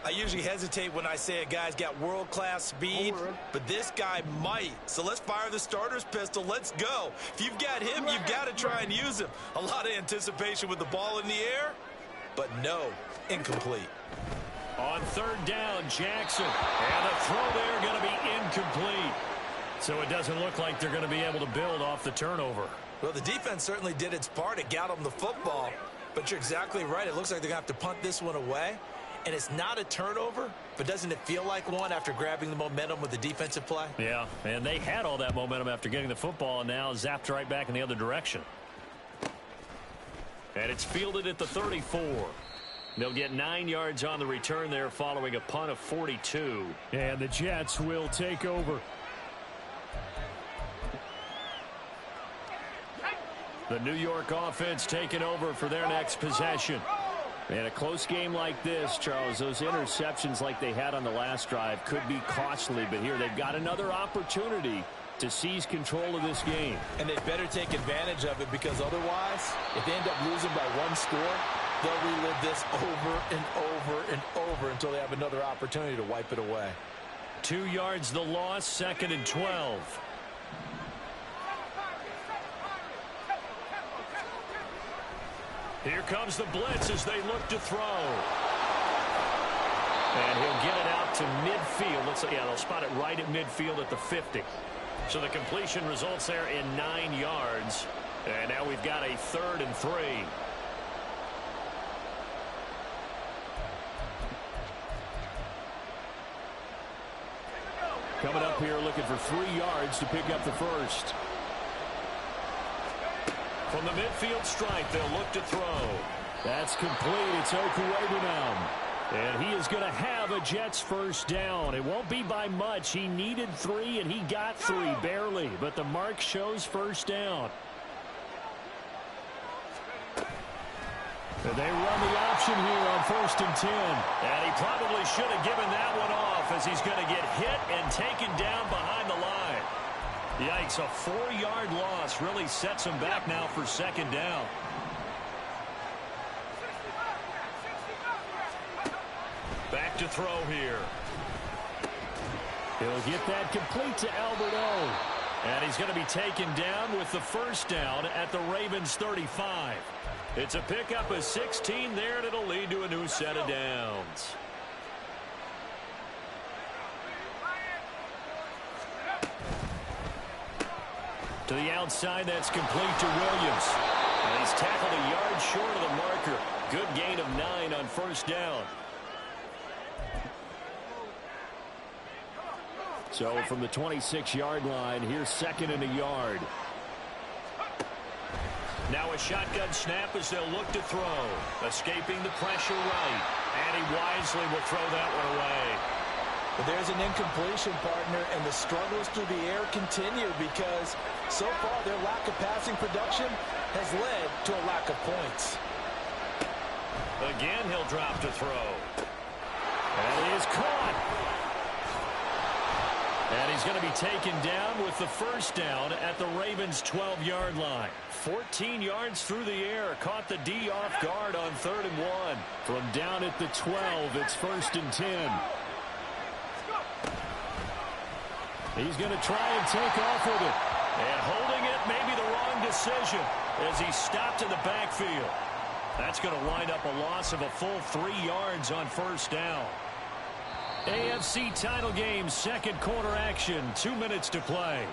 I usually hesitate when I say a guy's got world-class speed, but this guy might. So let's fire the starter's pistol. Let's go. If you've got him, you've got to try and use him. A lot of anticipation with the ball in the air, but no, incomplete. On 3rd down, Jackson. And the throw there going to be incomplete. So it doesn't look like they're going to be able to build off the turnover. Well, the defense certainly did its part. It got them the football. But you're exactly right. It looks like they're going to have to punt this one away. And it's not a turnover, but doesn't it feel like one after grabbing the momentum with the defensive play? Yeah, and they had all that momentum after getting the football, and now zapped right back in the other direction. And it's fielded at the 34. They'll get 9 yards on the return there following a punt of 42. And the Jets will take over. The New York offense taking over for their next possession. And a close game like this, Charles, those interceptions like they had on the last drive could be costly. But here they've got another opportunity to seize control of this game. And they better take advantage of it, because otherwise, if they end up losing by 1 score, they'll relive this over and over and over until they have another opportunity to wipe it away. 2 yards the loss, 2nd and 12. Here comes the blitz as they look to throw. And he'll get it out to midfield. They'll spot it right at midfield at the 50. So the completion results there in 9 yards. And now we've got a 3rd and 3. Coming up here looking for 3 yards to pick up the first. From the midfield stripe, they'll look to throw. That's complete. It's Okuegbunam. And he is going to have a Jets first down. It won't be by much. He needed 3, and he got 3, barely. But the mark shows first down. And they run the option here on 1st and 10. And he probably should have given that one off as he's going to get hit and taken down behind the line. Yikes, a 4-yard loss really sets him back now for 2nd down. Back to throw here. He'll get that complete to Albert O. And he's going to be taken down with the first down at the Ravens 35. It's a pickup of 16 there, and it'll lead to a new set of downs. To the outside, that's complete to Williams. And he's tackled a yard short of the marker. Good gain of 9 on first down. So from the 26-yard line, here's 2nd and a yard. Now a shotgun snap as they'll look to throw. Escaping the pressure right. And he wisely will throw that one away. But there's an incompletion, partner, and the struggles through the air continue because so far their lack of passing production has led to a lack of points. Again, he'll drop to throw. That is caught. And he's going to be taken down with the first down at the Ravens' 12-yard line. 14 yards through the air. Caught the D off guard on 3rd and 1. From down at the 12, it's 1st and 10. He's going to try and take off with it. And holding it may be the wrong decision as he stopped in the backfield. That's going to wind up a loss of a full 3 yards on first down. AFC title game, 2nd quarter action, 2 minutes to play.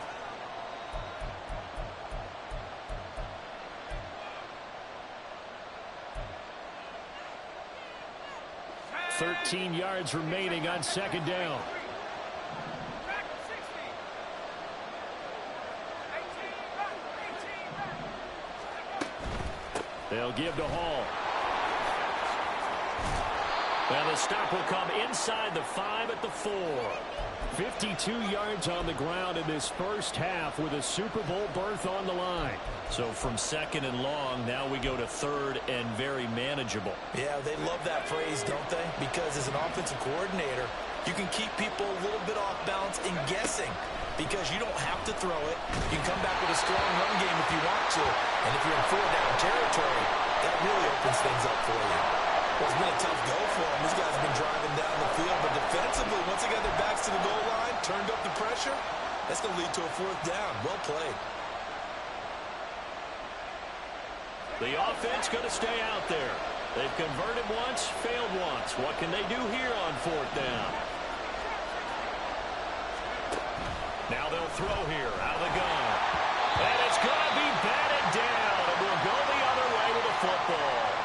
$13 yards remaining on 2nd down. They'll give to Hall. And the stop will come inside the 5 at the 4. 52 yards on the ground in this first half with a Super Bowl berth on the line. So from 2nd and long, now we go to 3rd and very manageable. Yeah, they love that phrase, don't they? Because as an offensive coordinator, you can keep people a little bit off balance and guessing because you don't have to throw it. You can come back with a strong run game if you want to. And if you're in 4-down territory, that really opens things up for you. Well, it's been a tough go for them. These guys have been driving down the field. But defensively, once they got their backs to the goal line, turned up the pressure, that's going to lead to a 4th down. Well played. The offense going to stay out there. They've converted once, failed once. What can they do here on 4th down? Now they'll throw here out of the gun. And it's going to be batted down. And we'll go the other way with the football.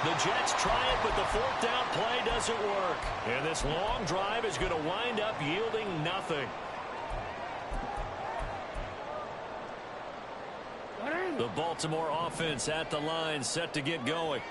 The Jets try it, but the 4th down play doesn't work. And this long drive is going to wind up yielding nothing. The Baltimore offense at the line, set to get going.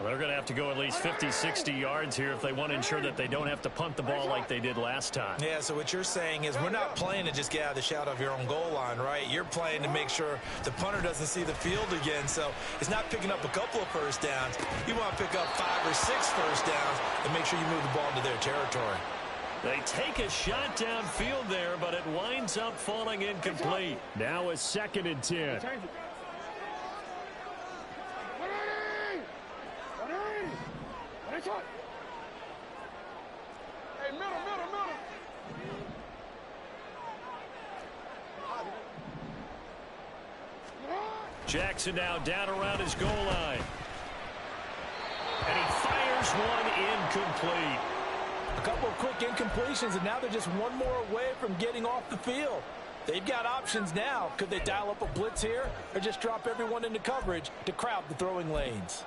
Well, they're going to have to go at least 50, 60 yards here if they want to ensure that they don't have to punt the ball like they did last time. Yeah, so what you're saying is we're not playing to just get out of the shadow of your own goal line, right? You're playing to make sure the punter doesn't see the field again. So it's not picking up a couple of first downs. You want to pick up 5 or 6 first downs and make sure you move the ball into their territory. They take a shot downfield there, but it winds up falling incomplete. Now a 2nd and 10. Hey, middle. Jackson now down around his goal line. And he fires one incomplete. A couple of quick incompletions, and now they're just one more away from getting off the field. They've got options now. Could they dial up a blitz here or just drop everyone into coverage to crowd the throwing lanes?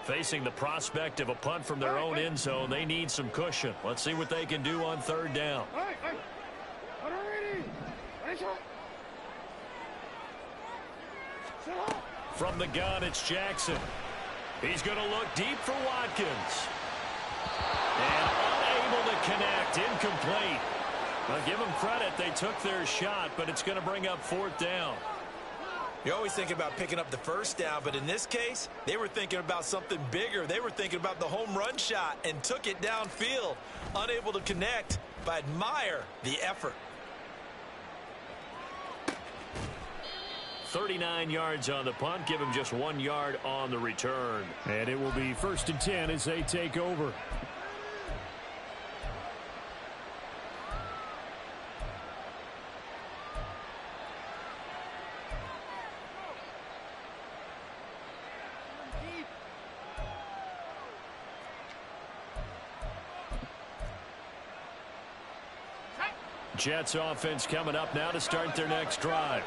Facing the prospect of a punt from their own end zone, they need some cushion. Let's see what they can do on 3rd down. From the gun, it's Jackson. He's going to look deep for Watkins. And unable to connect. Incomplete. Well, give them credit. They took their shot, but it's going to bring up 4th down. You're always thinking about picking up the first down, but in this case, they were thinking about something bigger. They were thinking about the home run shot and took it downfield. Unable to connect, but I admire the effort. 39 yards on the punt. Give him just 1 yard on the return. And it will be 1st and 10 as they take over. Jets offense coming up now to start their next drive.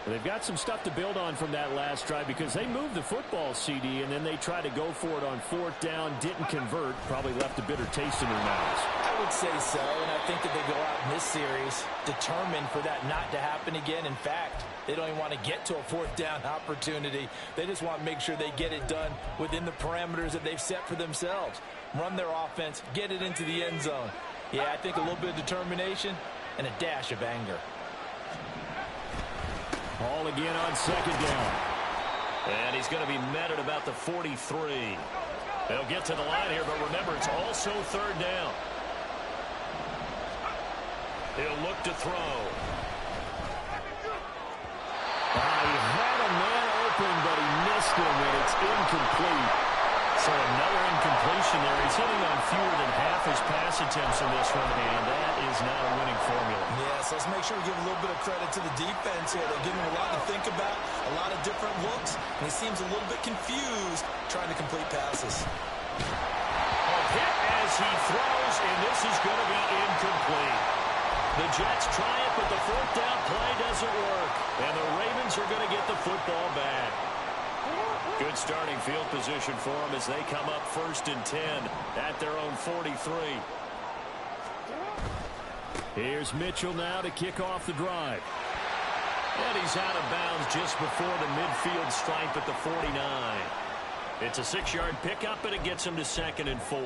They've got some stuff to build on from that last drive because they moved the football, CD, and then they tried to go for it on 4th down, didn't convert, probably left a bitter taste in their mouths. I would say so, and I think that they go out in this series determined for that not to happen again. In fact, they don't even want to get to a 4th down opportunity. They just want to make sure they get it done within the parameters that they've set for themselves. Run their offense, get it into the end zone. Yeah, I think a little bit of determination and a dash of anger. Ball again on 2nd down. And he's going to be met at about the 43. They'll get to the line here, but remember, it's also 3rd down. He'll look to throw. He had a man open, but he missed him, and it's incomplete. So another incompletion there. He's hitting on fewer than half his pass attempts in this one, and that is not a winning formula. Yes, let's make sure we give a little bit of credit to the defense here. They're giving him a lot to think about, a lot of different looks, and he seems a little bit confused trying to complete passes. A hit as he throws, and this is going to be incomplete. The Jets try it, but the 4th down play doesn't work, and the Ravens are going to get the football back. Good starting field position for them as they come up 1st and 10 at their own 43. Here's Mitchell now to kick off the drive. And he's out of bounds just before the midfield stripe at the 49. It's a 6-yard pickup, and it gets him to 2nd and 4.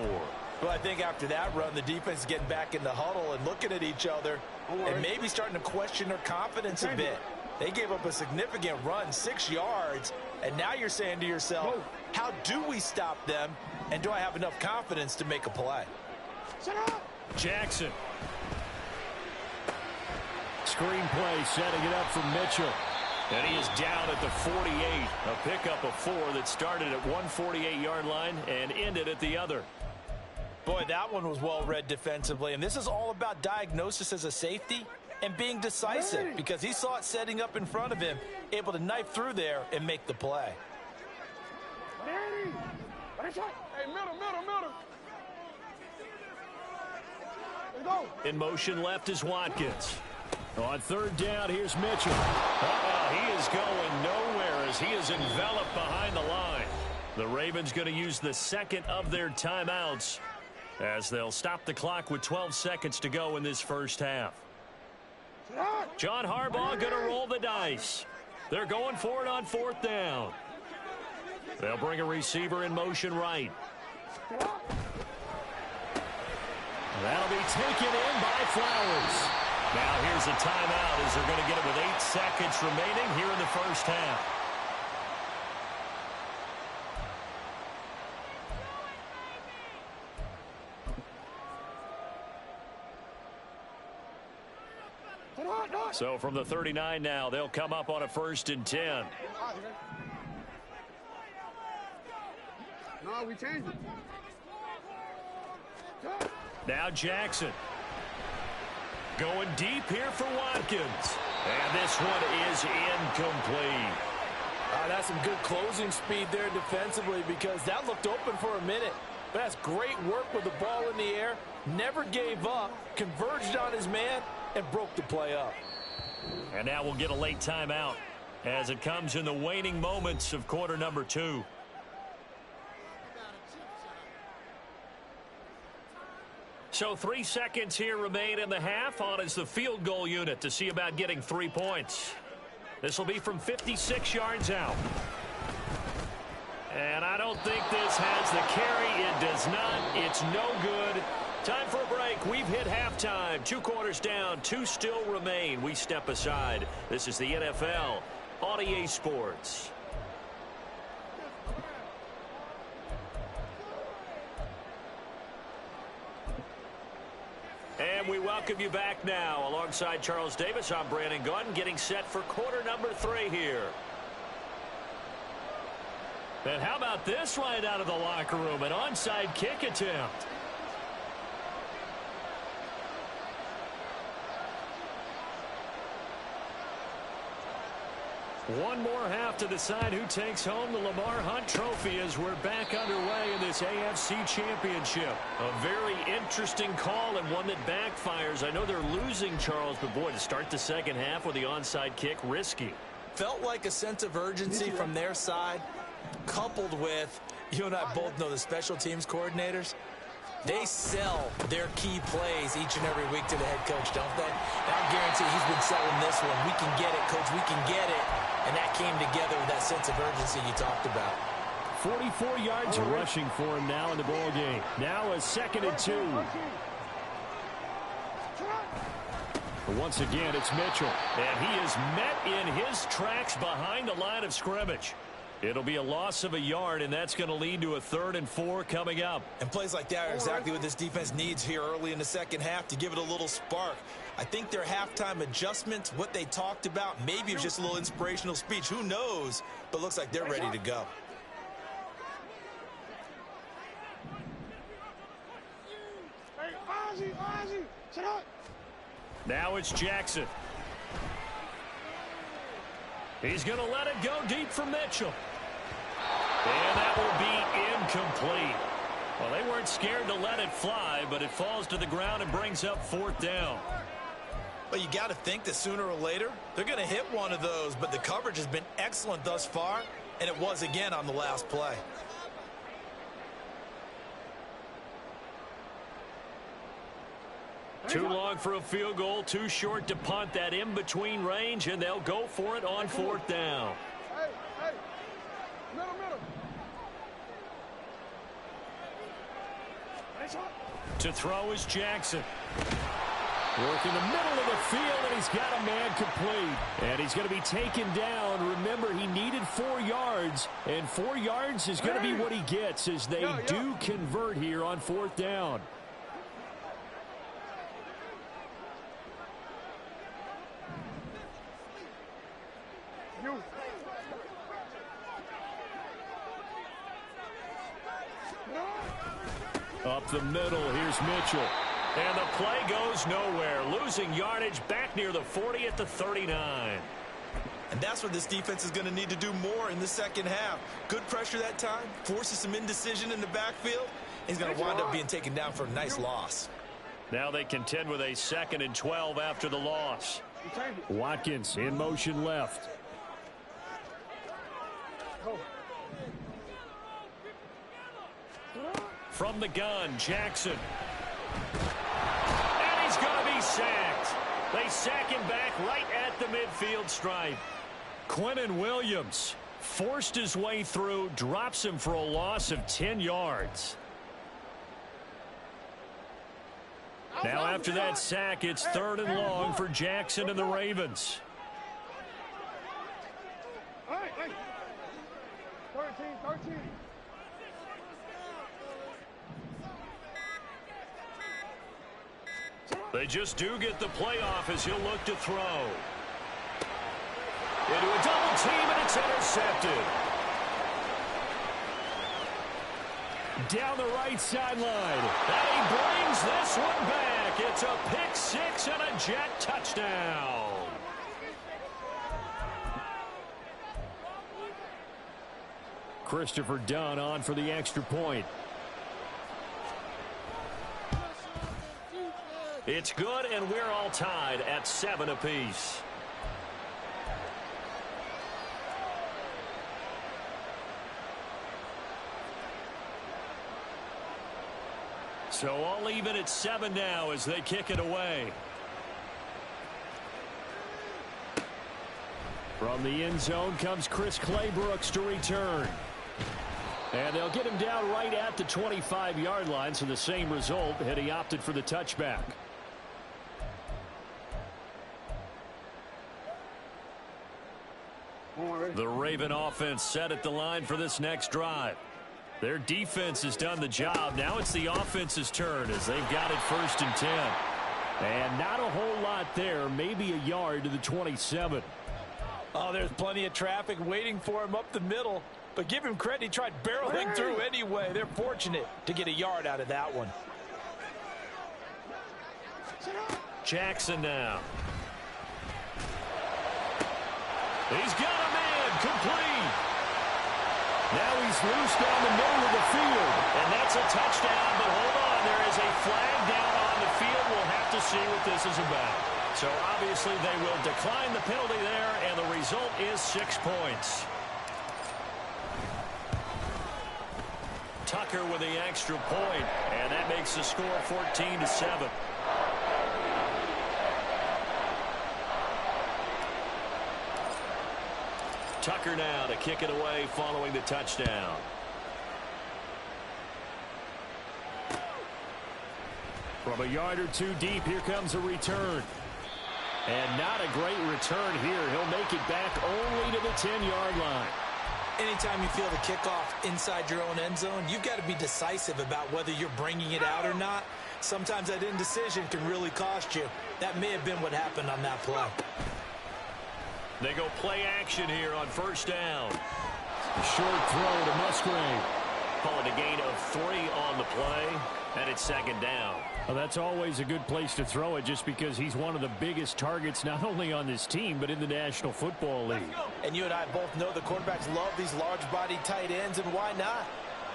Well, I think after that run, the defense is getting back in the huddle and looking at each other and maybe starting to question their confidence a bit. They gave up a significant run, 6 yards, and now you're saying to yourself, how do we stop them, and do I have enough confidence to make a play? Jackson. Screenplay setting it up for Mitchell. And he is down at the 48. A pickup of 4 that started at one 48-yard line and ended at the other. Boy, that one was well read defensively, and this is all about diagnosis as a safety and being decisive because he saw it setting up in front of him, able to knife through there and make the play. Hey, middle. Let's go. In motion left is Watkins. On 3rd down, here's Mitchell. He is going nowhere as he is enveloped behind the line. The Ravens going to use the 2nd of their timeouts as they'll stop the clock with 12 seconds to go in this first half. John Harbaugh going to roll the dice. They're going for it on 4th down. They'll bring a receiver in motion right. That'll be taken in by Flowers. Now here's a timeout as they're going to get it with 8 seconds remaining here in the first half. So from the 39 now, they'll come up on a 1st and 10. No, we changed it. Now Jackson. Going deep here for Watkins. And this one is incomplete. That's some good closing speed there defensively because that looked open for a minute. But that's great work with the ball in the air. Never gave up, converged on his man, and broke the play up. And now we'll get a late timeout as it comes in the waning moments of quarter number 2. So 3 seconds here remain in the half. On is the field goal unit to see about getting 3 points. This will be from 56 yards out. And I don't think this has the carry. It does not. It's no good. Time for a break. We've hit halftime. 2 quarters down. 2 still remain. We step aside. This is the NFL on EA Sports. And we welcome you back now. Alongside Charles Davis, I'm Brandon Gaudin, getting set for quarter number 3 here. And how about this right out of the locker room? An onside kick attempt. One more half to decide who takes home the Lamar Hunt Trophy as we're back underway in this AFC Championship. A very interesting call and one that backfires. I know they're losing, Charles, but boy, to start the second half with the onside kick, risky. Felt like a sense of urgency from their side, coupled with, you and I both know the special teams coordinators, they sell their key plays each and every week to the head coach, don't they? And I guarantee he's been selling this one. We can get it, coach, we can get it. And that came together with that sense of urgency you talked about. 44 yards rushing for him now in the ball game. Now a 2nd and 2. But once again, it's Mitchell. And he is met in his tracks behind the line of scrimmage. It'll be a loss of a yard, and that's going to lead to a 3rd and 4 coming up. And plays like that are exactly what this defense needs here early in the second half to give it a little spark. I think their halftime adjustments, what they talked about, maybe it was just a little inspirational speech. Who knows? But looks like they're ready to go. Hey, Ozzie, sit up. Now it's Jackson. He's going to let it go deep for Mitchell. And that will be incomplete. Well, they weren't scared to let it fly, but it falls to the ground and brings up 4th down. Well, you got to think that sooner or later, they're going to hit one of those, but the coverage has been excellent thus far, and it was again on the last play. Too long for a field goal, too short to punt. That in-between range, and they'll go for it on 4th down. Hey, middle. To throw is Jackson. Working the middle of the field, and he's got a man complete. And he's going to be taken down. Remember, he needed 4 yards, and 4 yards is going to be what he gets as they do convert here on 4th down. Up the middle, here's Mitchell. And the play goes nowhere. Losing yardage back near the 40 at the 39. And that's what this defense is going to need to do more in the second half. Good pressure that time, forces some indecision in the backfield. He's going to wind up being taken down for a nice loss. Now they contend with a 2nd and 12 after the loss. Watkins in motion left. From the gun, Jackson. And he's going to be sacked. They sack him back right at the midfield stripe. Quinnen Williams forced his way through, drops him for a loss of 10 yards. Now after that sack, it's 3rd and long for Jackson and the Ravens. Hey. 13. They just do get the playoff as he'll look to throw. Into a double team, and it's intercepted. Down the right sideline. And he brings this one back. It's a pick 6 and a Jet touchdown. Christopher Dunn on for the extra point. It's good, and we're all tied at 7 apiece. So all even at 7 now as they kick it away. From the end zone comes Chris Claybrooks to return. And they'll get him down right at the 25-yard line, so the same result, and he opted for the touchback. The Raven offense set at the line for this next drive. Their defense has done the job. Now it's the offense's turn as they've got it 1st and 10. And not a whole lot there, maybe a yard to the 27. Oh, there's plenty of traffic waiting for him up the middle. But give him credit, he tried barreling through anyway. They're fortunate to get a yard out of that one. Jackson now. He's got a man complete. Now he's loose down the middle of the field. And that's a touchdown, but hold on. There is a flag down on the field. We'll have to see what this is about. So obviously they will decline the penalty there, and the result is 6 points. Tucker with the extra point, and that makes the score 14-7. Tucker now to kick it away following the touchdown. From a yard or two deep, here comes a return. And not a great return here. He'll make it back only to the 10-yard line. Anytime you feel the kickoff inside your own end zone, you've got to be decisive about whether you're bringing it out or not. Sometimes that indecision can really cost you. That may have been what happened on that play. They go play action here on 1st down. A short throw to Musgrave. Call it a gain of 3 on the play, and it's 2nd down. Well, that's always a good place to throw it just because he's one of the biggest targets not only on this team but in the National Football League. And you and I both know the quarterbacks love these large-bodied tight ends, and why not?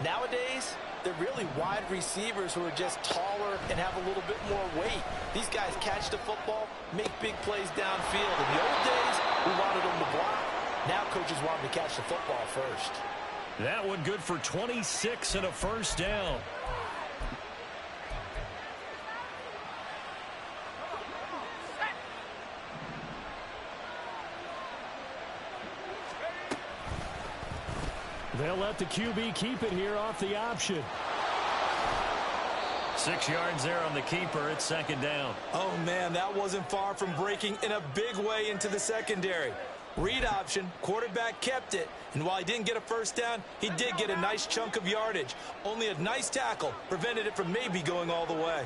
Nowadays, they're really wide receivers who are just taller and have a little bit more weight. These guys catch the football, make big plays downfield. In the old days, we wanted them to block. Now coaches want them to catch the football first. That one good for 26 and a 1st down. They'll let the QB keep it here off the option. 6 yards there on the keeper. It's 2nd down. Oh, man, that wasn't far from breaking in a big way into the secondary. Read option, quarterback kept it, and while he didn't get a 1st down, he did get a nice chunk of yardage. Only a nice tackle prevented it from maybe going all the way.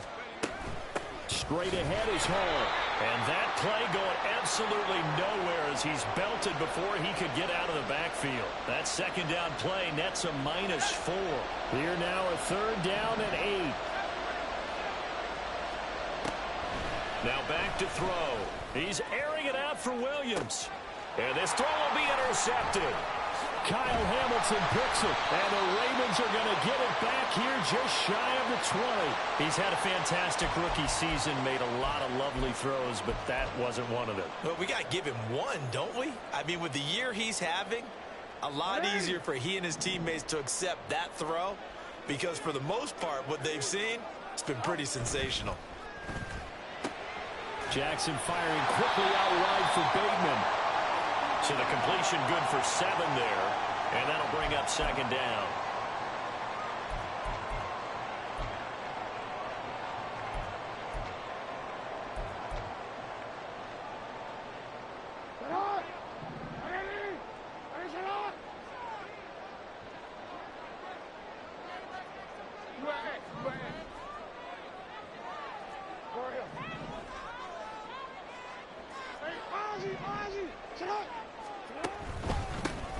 Straight ahead is Hall. And that play going absolutely nowhere as he's belted before he could get out of the backfield. That 2nd down play nets a -4. Here now a 3rd down and 8. Now back to throw. He's airing it out for Williams. And this throw will be intercepted. Kyle Hamilton picks it, and the Ravens are going to get it back here just shy of the 20. He's had a fantastic rookie season, made a lot of lovely throws, but that wasn't one of them. Well, we got to give him one, don't we? I mean, with the year he's having, a lot easier for he and his teammates to accept that throw because for the most part, what they've seen, it's been pretty sensational. Jackson firing quickly out wide for Bateman. So the completion good for 7 there, and that'll bring up 2nd down.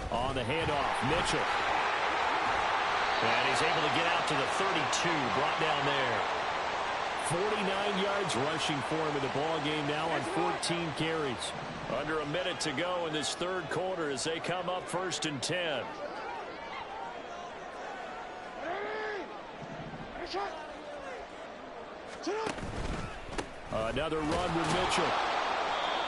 On the handoff, Mitchell. And he's able to get out to the 32, brought down there. 49 yards rushing for him in the ball game now on 14 carries. Under a minute to go in this 3rd quarter as they come up 1st and 10. Another run with Mitchell.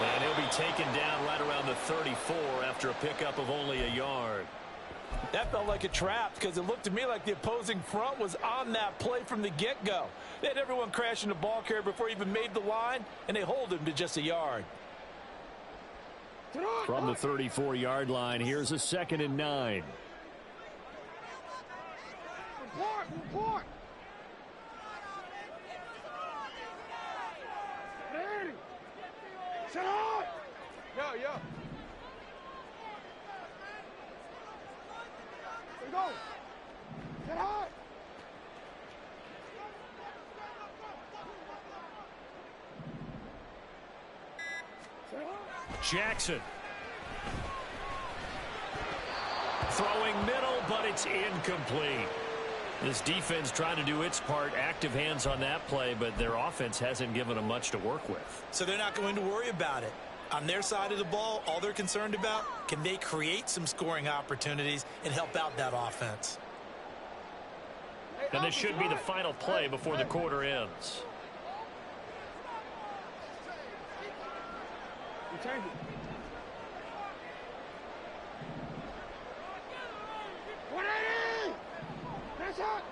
And he'll be taken down right around the 34 after a pickup of only a yard. That felt like a trap because it looked to me like the opposing front was on that play from the get-go. They had everyone crashing the ball carrier before he even made the line, and they hold him to just a yard. From the 34-yard line, here's a 2nd and 9. Report. Ready. Set up. Yo. Here we go. Set up. Jackson. Throwing middle, but it's incomplete. This defense trying to do its part, active hands on that play, but their offense hasn't given them much to work with. So they're not going to worry about it. On their side of the ball, all they're concerned about, can they create some scoring opportunities and help out that offense? And this should be the final play before the quarter ends. You change it. 180! That's hot!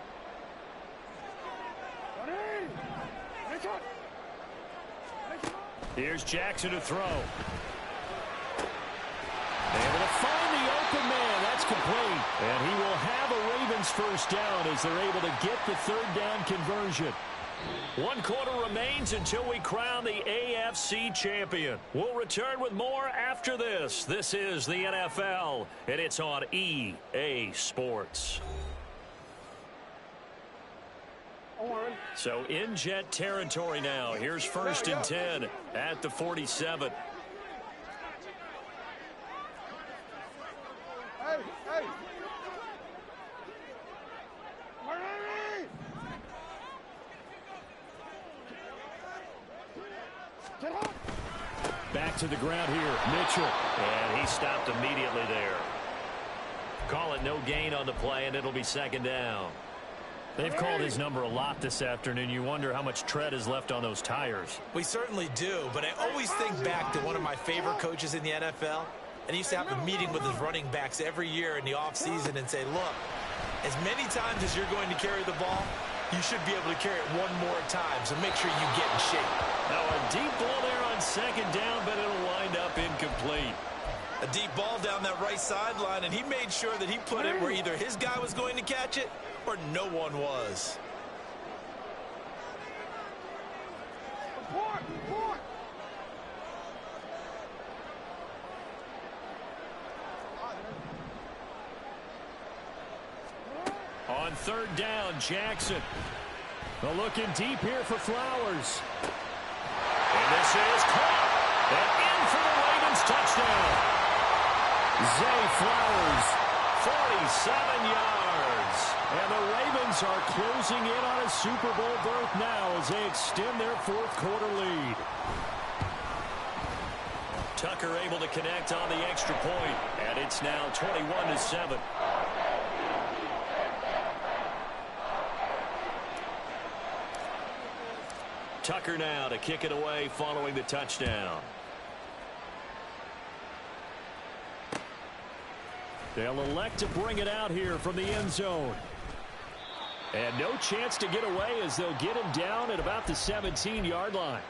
180! That's hot! Here's Jackson to throw. Able to find the open man. That's complete. And he will have a Ravens first down as they're able to get the third down conversion. 1 quarter remains until we crown the AFC champion. We'll return with more after this. This is the NFL, and it's on EA Sports. So in Jet territory now. Here's 1st and 10 at the 47. Hey! Back to the ground here, Mitchell. And he stopped immediately there. Call it no gain on the play, and it'll be 2nd down. They've called his number a lot this afternoon. You wonder how much tread is left on those tires. We certainly do, but I always think back to one of my favorite coaches in the NFL. And he used to have a meeting with his running backs every year in the offseason and say, look, as many times as you're going to carry the ball, you should be able to carry it one more time, so make sure you get in shape. Now a deep ball there on 2nd down, but it'll wind up incomplete. A deep ball down that right sideline, and he made sure that he put it where either his guy was going to catch it or no one was. Report! On 3rd down, Jackson. They're looking deep here for Flowers. And this is caught. And in for the Ravens touchdown. Zay Flowers, 47 yards. And the Ravens are closing in on a Super Bowl berth now as they extend their 4th quarter lead. Tucker able to connect on the extra point, and it's now 21-7. Tucker now to kick it away following the touchdown. They'll elect to bring it out here from the end zone. And no chance to get away as they'll get him down at about the 17-yard line.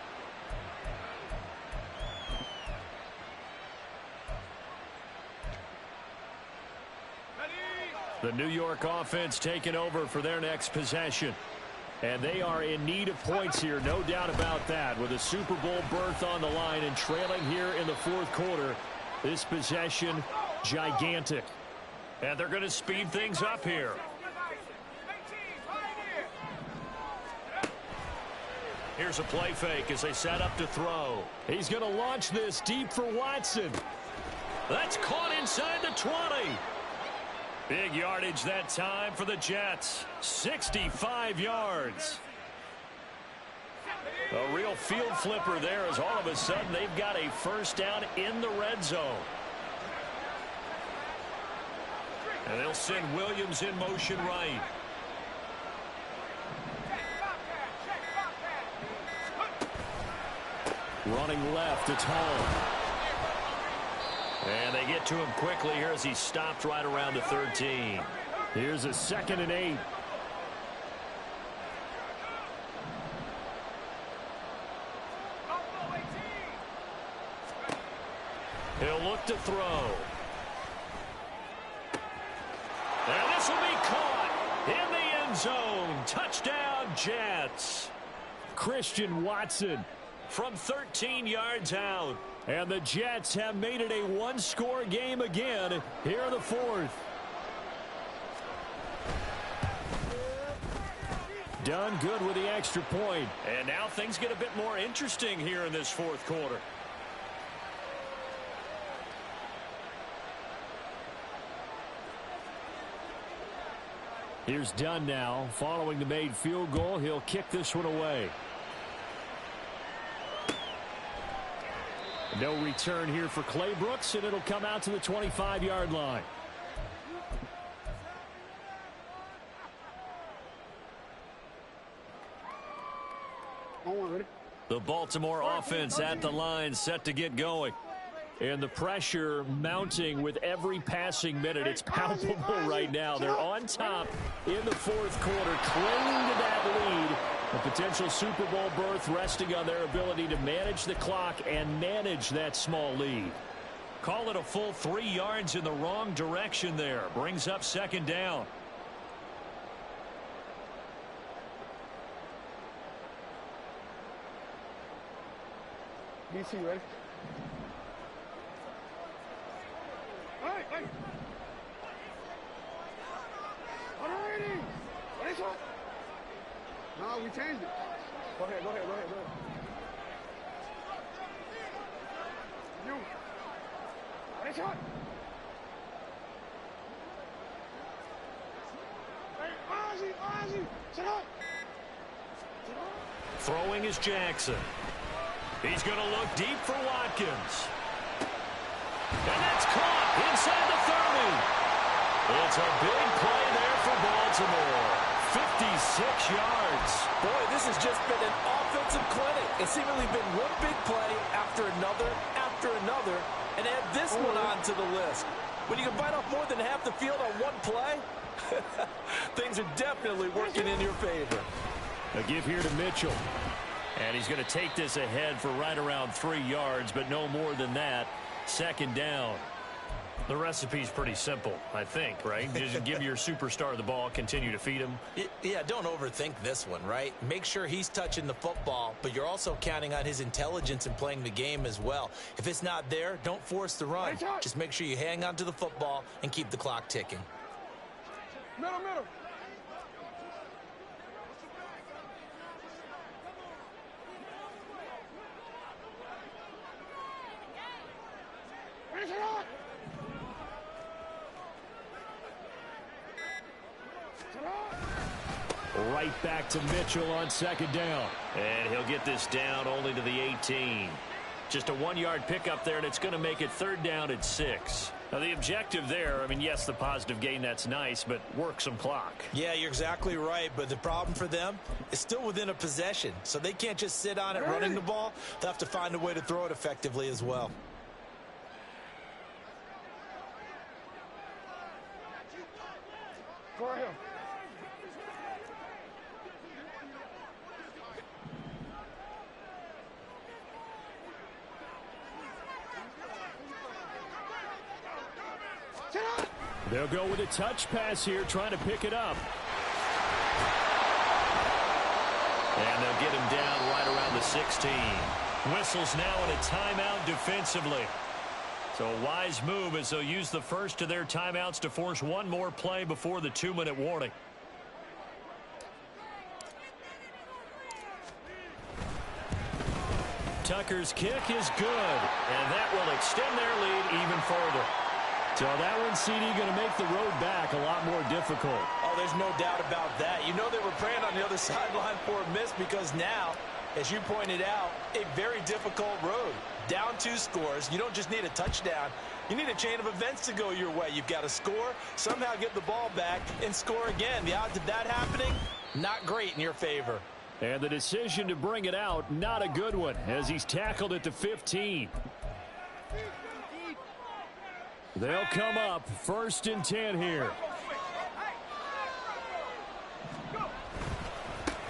The New York offense taking over for their next possession. And they are in need of points here, no doubt about that. With a Super Bowl berth on the line and trailing here in the 4th quarter, this possession, gigantic. And they're going to speed things up here. Here's a play fake as they set up to throw. He's going to launch this deep for Watson. That's caught inside the 20. Big yardage that time for the Jets. 65 yards. A real field flipper there as all of a sudden they've got a first down in the red zone. And they'll send Williams in motion right. Running left, it's home. And they get to him quickly here as he stopped right around the 13. Here's a 2nd and 8. He'll look to throw. And this will be caught in the end end zone. Touchdown, Jets. Christian Watson From 13 yards out. And the Jets have made it a one-score game again here in the fourth. Done good with the extra point. And now things get a bit more interesting here in this fourth quarter. Here's Dunn now. Following the made field goal, he'll kick this one away. No return here for Clay Brooks, and it'll come out to the 25-yard line. The Baltimore offense at the line, set to get going. And the pressure mounting with every passing minute. It's palpable right now. They're on top in the fourth quarter, clinging to that lead. A potential Super Bowl berth resting on their ability to manage the clock and manage that small lead. Call it a full 3 yards in the wrong direction there. Brings up second down. DC, ready? Hey! Alrighty! Ready, shot? No, we changed it. Go ahead. You. Ready, shot? Hey, Ozzy! Sit up! Throwing is Jackson. He's going to look deep for Watkins. And that's caught inside the 30. It's a big play there for Baltimore. 56 yards. Boy, this has just been an offensive clinic. It's seemingly been one big play after another, and add this one on to the list. When you can bite off more than half the field on one play, things are definitely working in your favor. A give here to Mitchell. And he's going to take this ahead for right around 3 yards, but no more than that. Second down. The recipe's pretty simple, I think, right? Just give your superstar the ball, continue to feed him. Yeah, don't overthink this one, right? Make sure he's touching the football, but you're also counting on his intelligence in playing the game as well. If it's not there, don't force the run. Just make sure you hang on to the football and keep the clock ticking. Middle. Right back to Mitchell on second down. And he'll get this down only to the 18. Just a 1-yard pickup there, and it's going to make it third down at 6. Now, the objective there, I mean, yes, the positive gain, that's nice, but work some clock. Yeah, you're exactly right, but the problem for them is still within a possession, so they can't just sit on it running the ball. They'll have to find a way to throw it effectively as well. Go ahead. They'll go with a touch pass here, trying to pick it up. And they'll get him down right around the 16. Whistles now in a timeout defensively. So a wise move as they'll use the first of their timeouts to force one more play before the 2-minute warning. Tucker's kick is good, and that will extend their lead even further. So that one, CD, going to make the road back a lot more difficult. Oh, there's no doubt about that. You know they were praying on the other sideline for a miss because now, as you pointed out, a very difficult road. Down 2 scores. You don't just need a touchdown. You need a chain of events to go your way. You've got to score, somehow get the ball back, and score again. The odds of that happening, not great in your favor. And the decision to bring it out, not a good one, as he's tackled at the 15. They'll come up 1st and 10 here.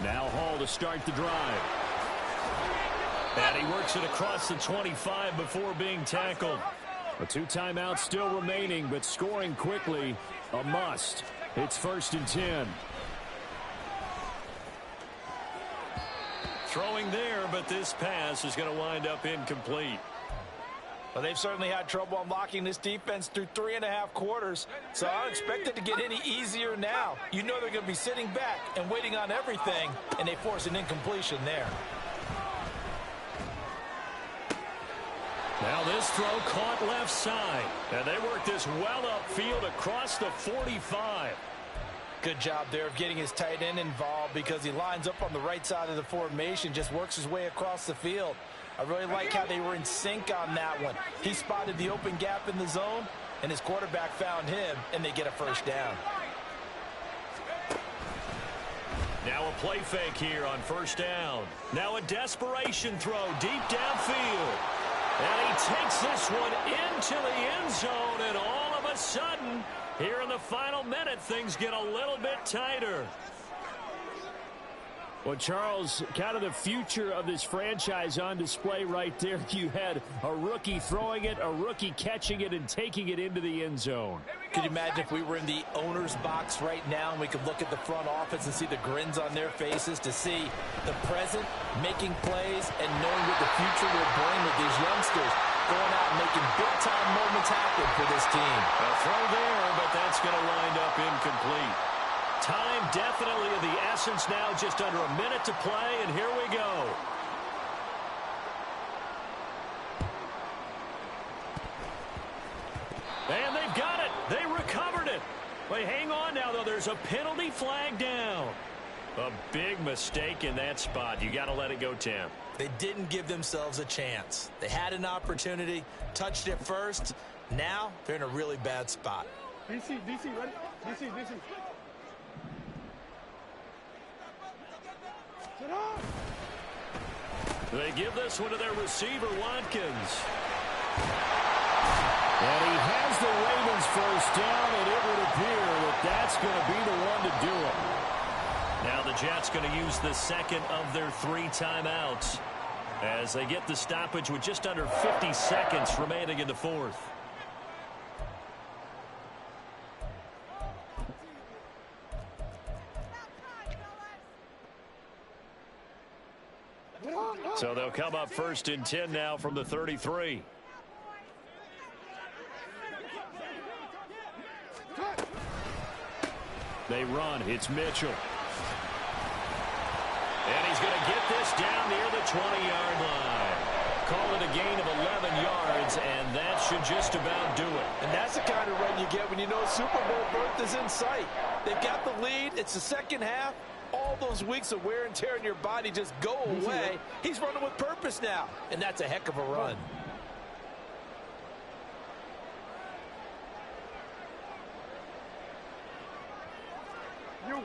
Now Hall to start the drive. And he works it across the 25 before being tackled. A 2 timeouts still remaining, but scoring quickly, a must. It's 1st and 10. throwing there, but this pass is going to wind up incomplete. Well, they've certainly had trouble unlocking this defense through 3.5 quarters, so I don't expect it to get any easier now. You know they're going to be sitting back and waiting on everything, and they force an incompletion there. Now this throw caught left side, and they work this well upfield across the 45. Good job there of getting his tight end involved because he lines up on the right side of the formation, just works his way across the field. I really like how they were in sync on that one. He spotted the open gap in the zone, and his quarterback found him, and they get a first down. Now a play fake here on first down. Now a desperation throw deep downfield. And he takes this one into the end zone, and all of a sudden, here in the final minute, things get a little bit tighter. Well, Charles, kind of the future of this franchise on display right there. You had a rookie throwing it, a rookie catching it, and taking it into the end zone. Could you imagine if we were in the owner's box right now and we could look at the front office and see the grins on their faces to see the present making plays and knowing what the future will bring with these youngsters going out and making big-time moments happen for this team. A throw there, but that's going to wind up incomplete. Time definitely of the essence now, just under a minute to play, and here we go. And they've got it. They recovered it. Wait, hang on now, though. There's a penalty flag down. A big mistake in that spot. You got to let it go, Tim. They didn't give themselves a chance. They had an opportunity, touched it first. Now they're in a really bad spot. DC, ready? DC. They give this one to their receiver, Watkins. And he has the Ravens first down, and it would appear that that's going to be the one to do it. Now the Jets going to use the second of their 3 timeouts as they get the stoppage with just under 50 seconds remaining in the fourth. So they'll come up 1st and 10 now from the 33. They run. It's Mitchell. And he's going to get this down near the 20-yard line. Call it a gain of 11 yards, and that should just about do it. And that's the kind of run you get when you know Super Bowl berth is in sight. They've got the lead. It's the second half. All those weeks of wear and tear in your body just go away. He's running with purpose now, and that's a heck of a run. You.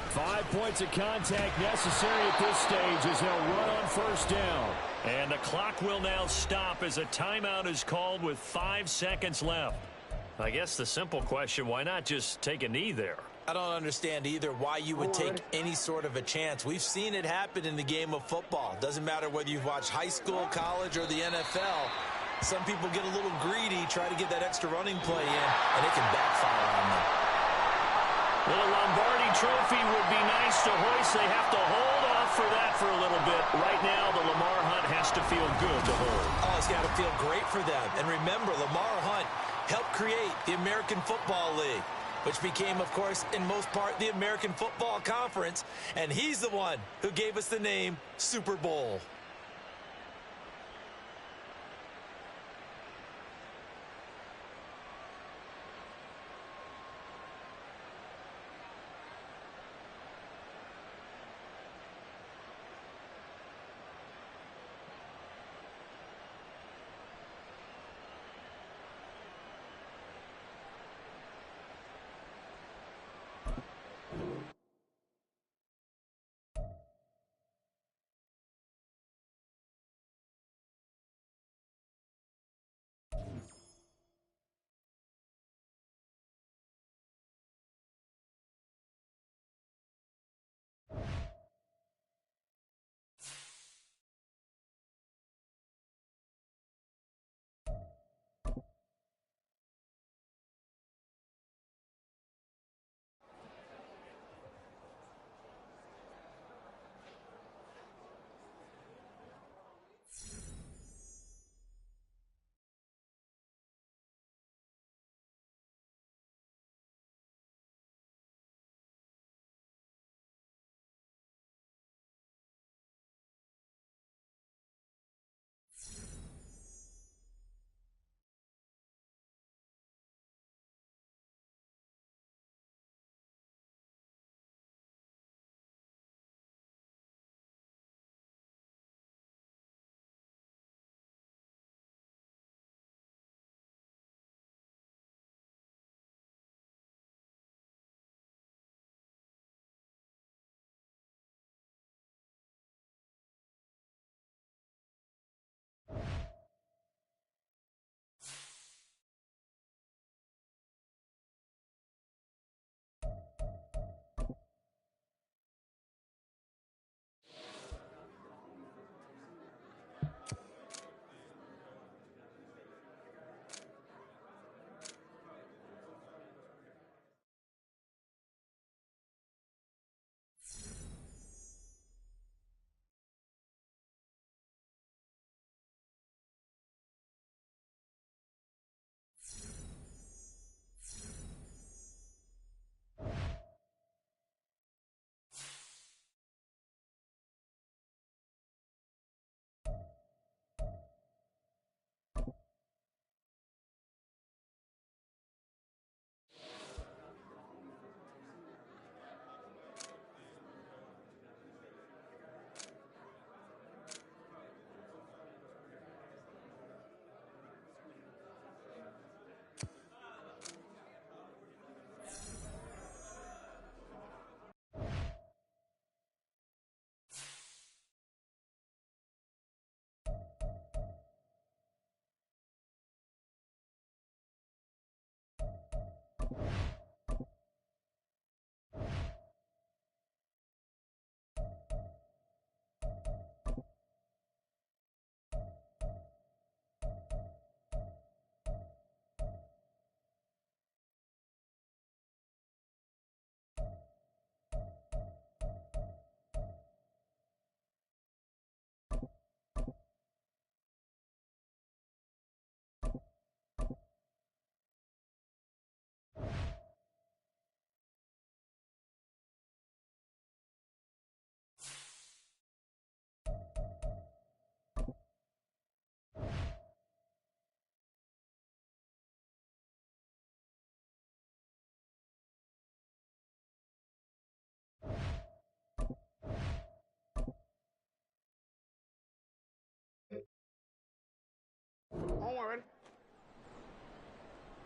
5 points of contact necessary at this stage as they'll run on first down. And the clock will now stop as a timeout is called with 5 seconds left. I guess the simple question, why not just take a knee there? I don't understand either why you would take any sort of a chance. We've seen it happen in the game of football. Doesn't matter whether you've watched high school, college, or the NFL. Some people get a little greedy, try to get that extra running play in, and it can backfire on them. Well, a Lombardi trophy would be nice to hoist. They have to hold off for that for a little bit. Right now, the Lamar Hunt has to feel good to hold. Oh, it's got to feel great for them. And remember, Lamar Hunt helped create the American Football League, which became, of course, in most part, the American Football Conference. And he's the one who gave us the name Super Bowl.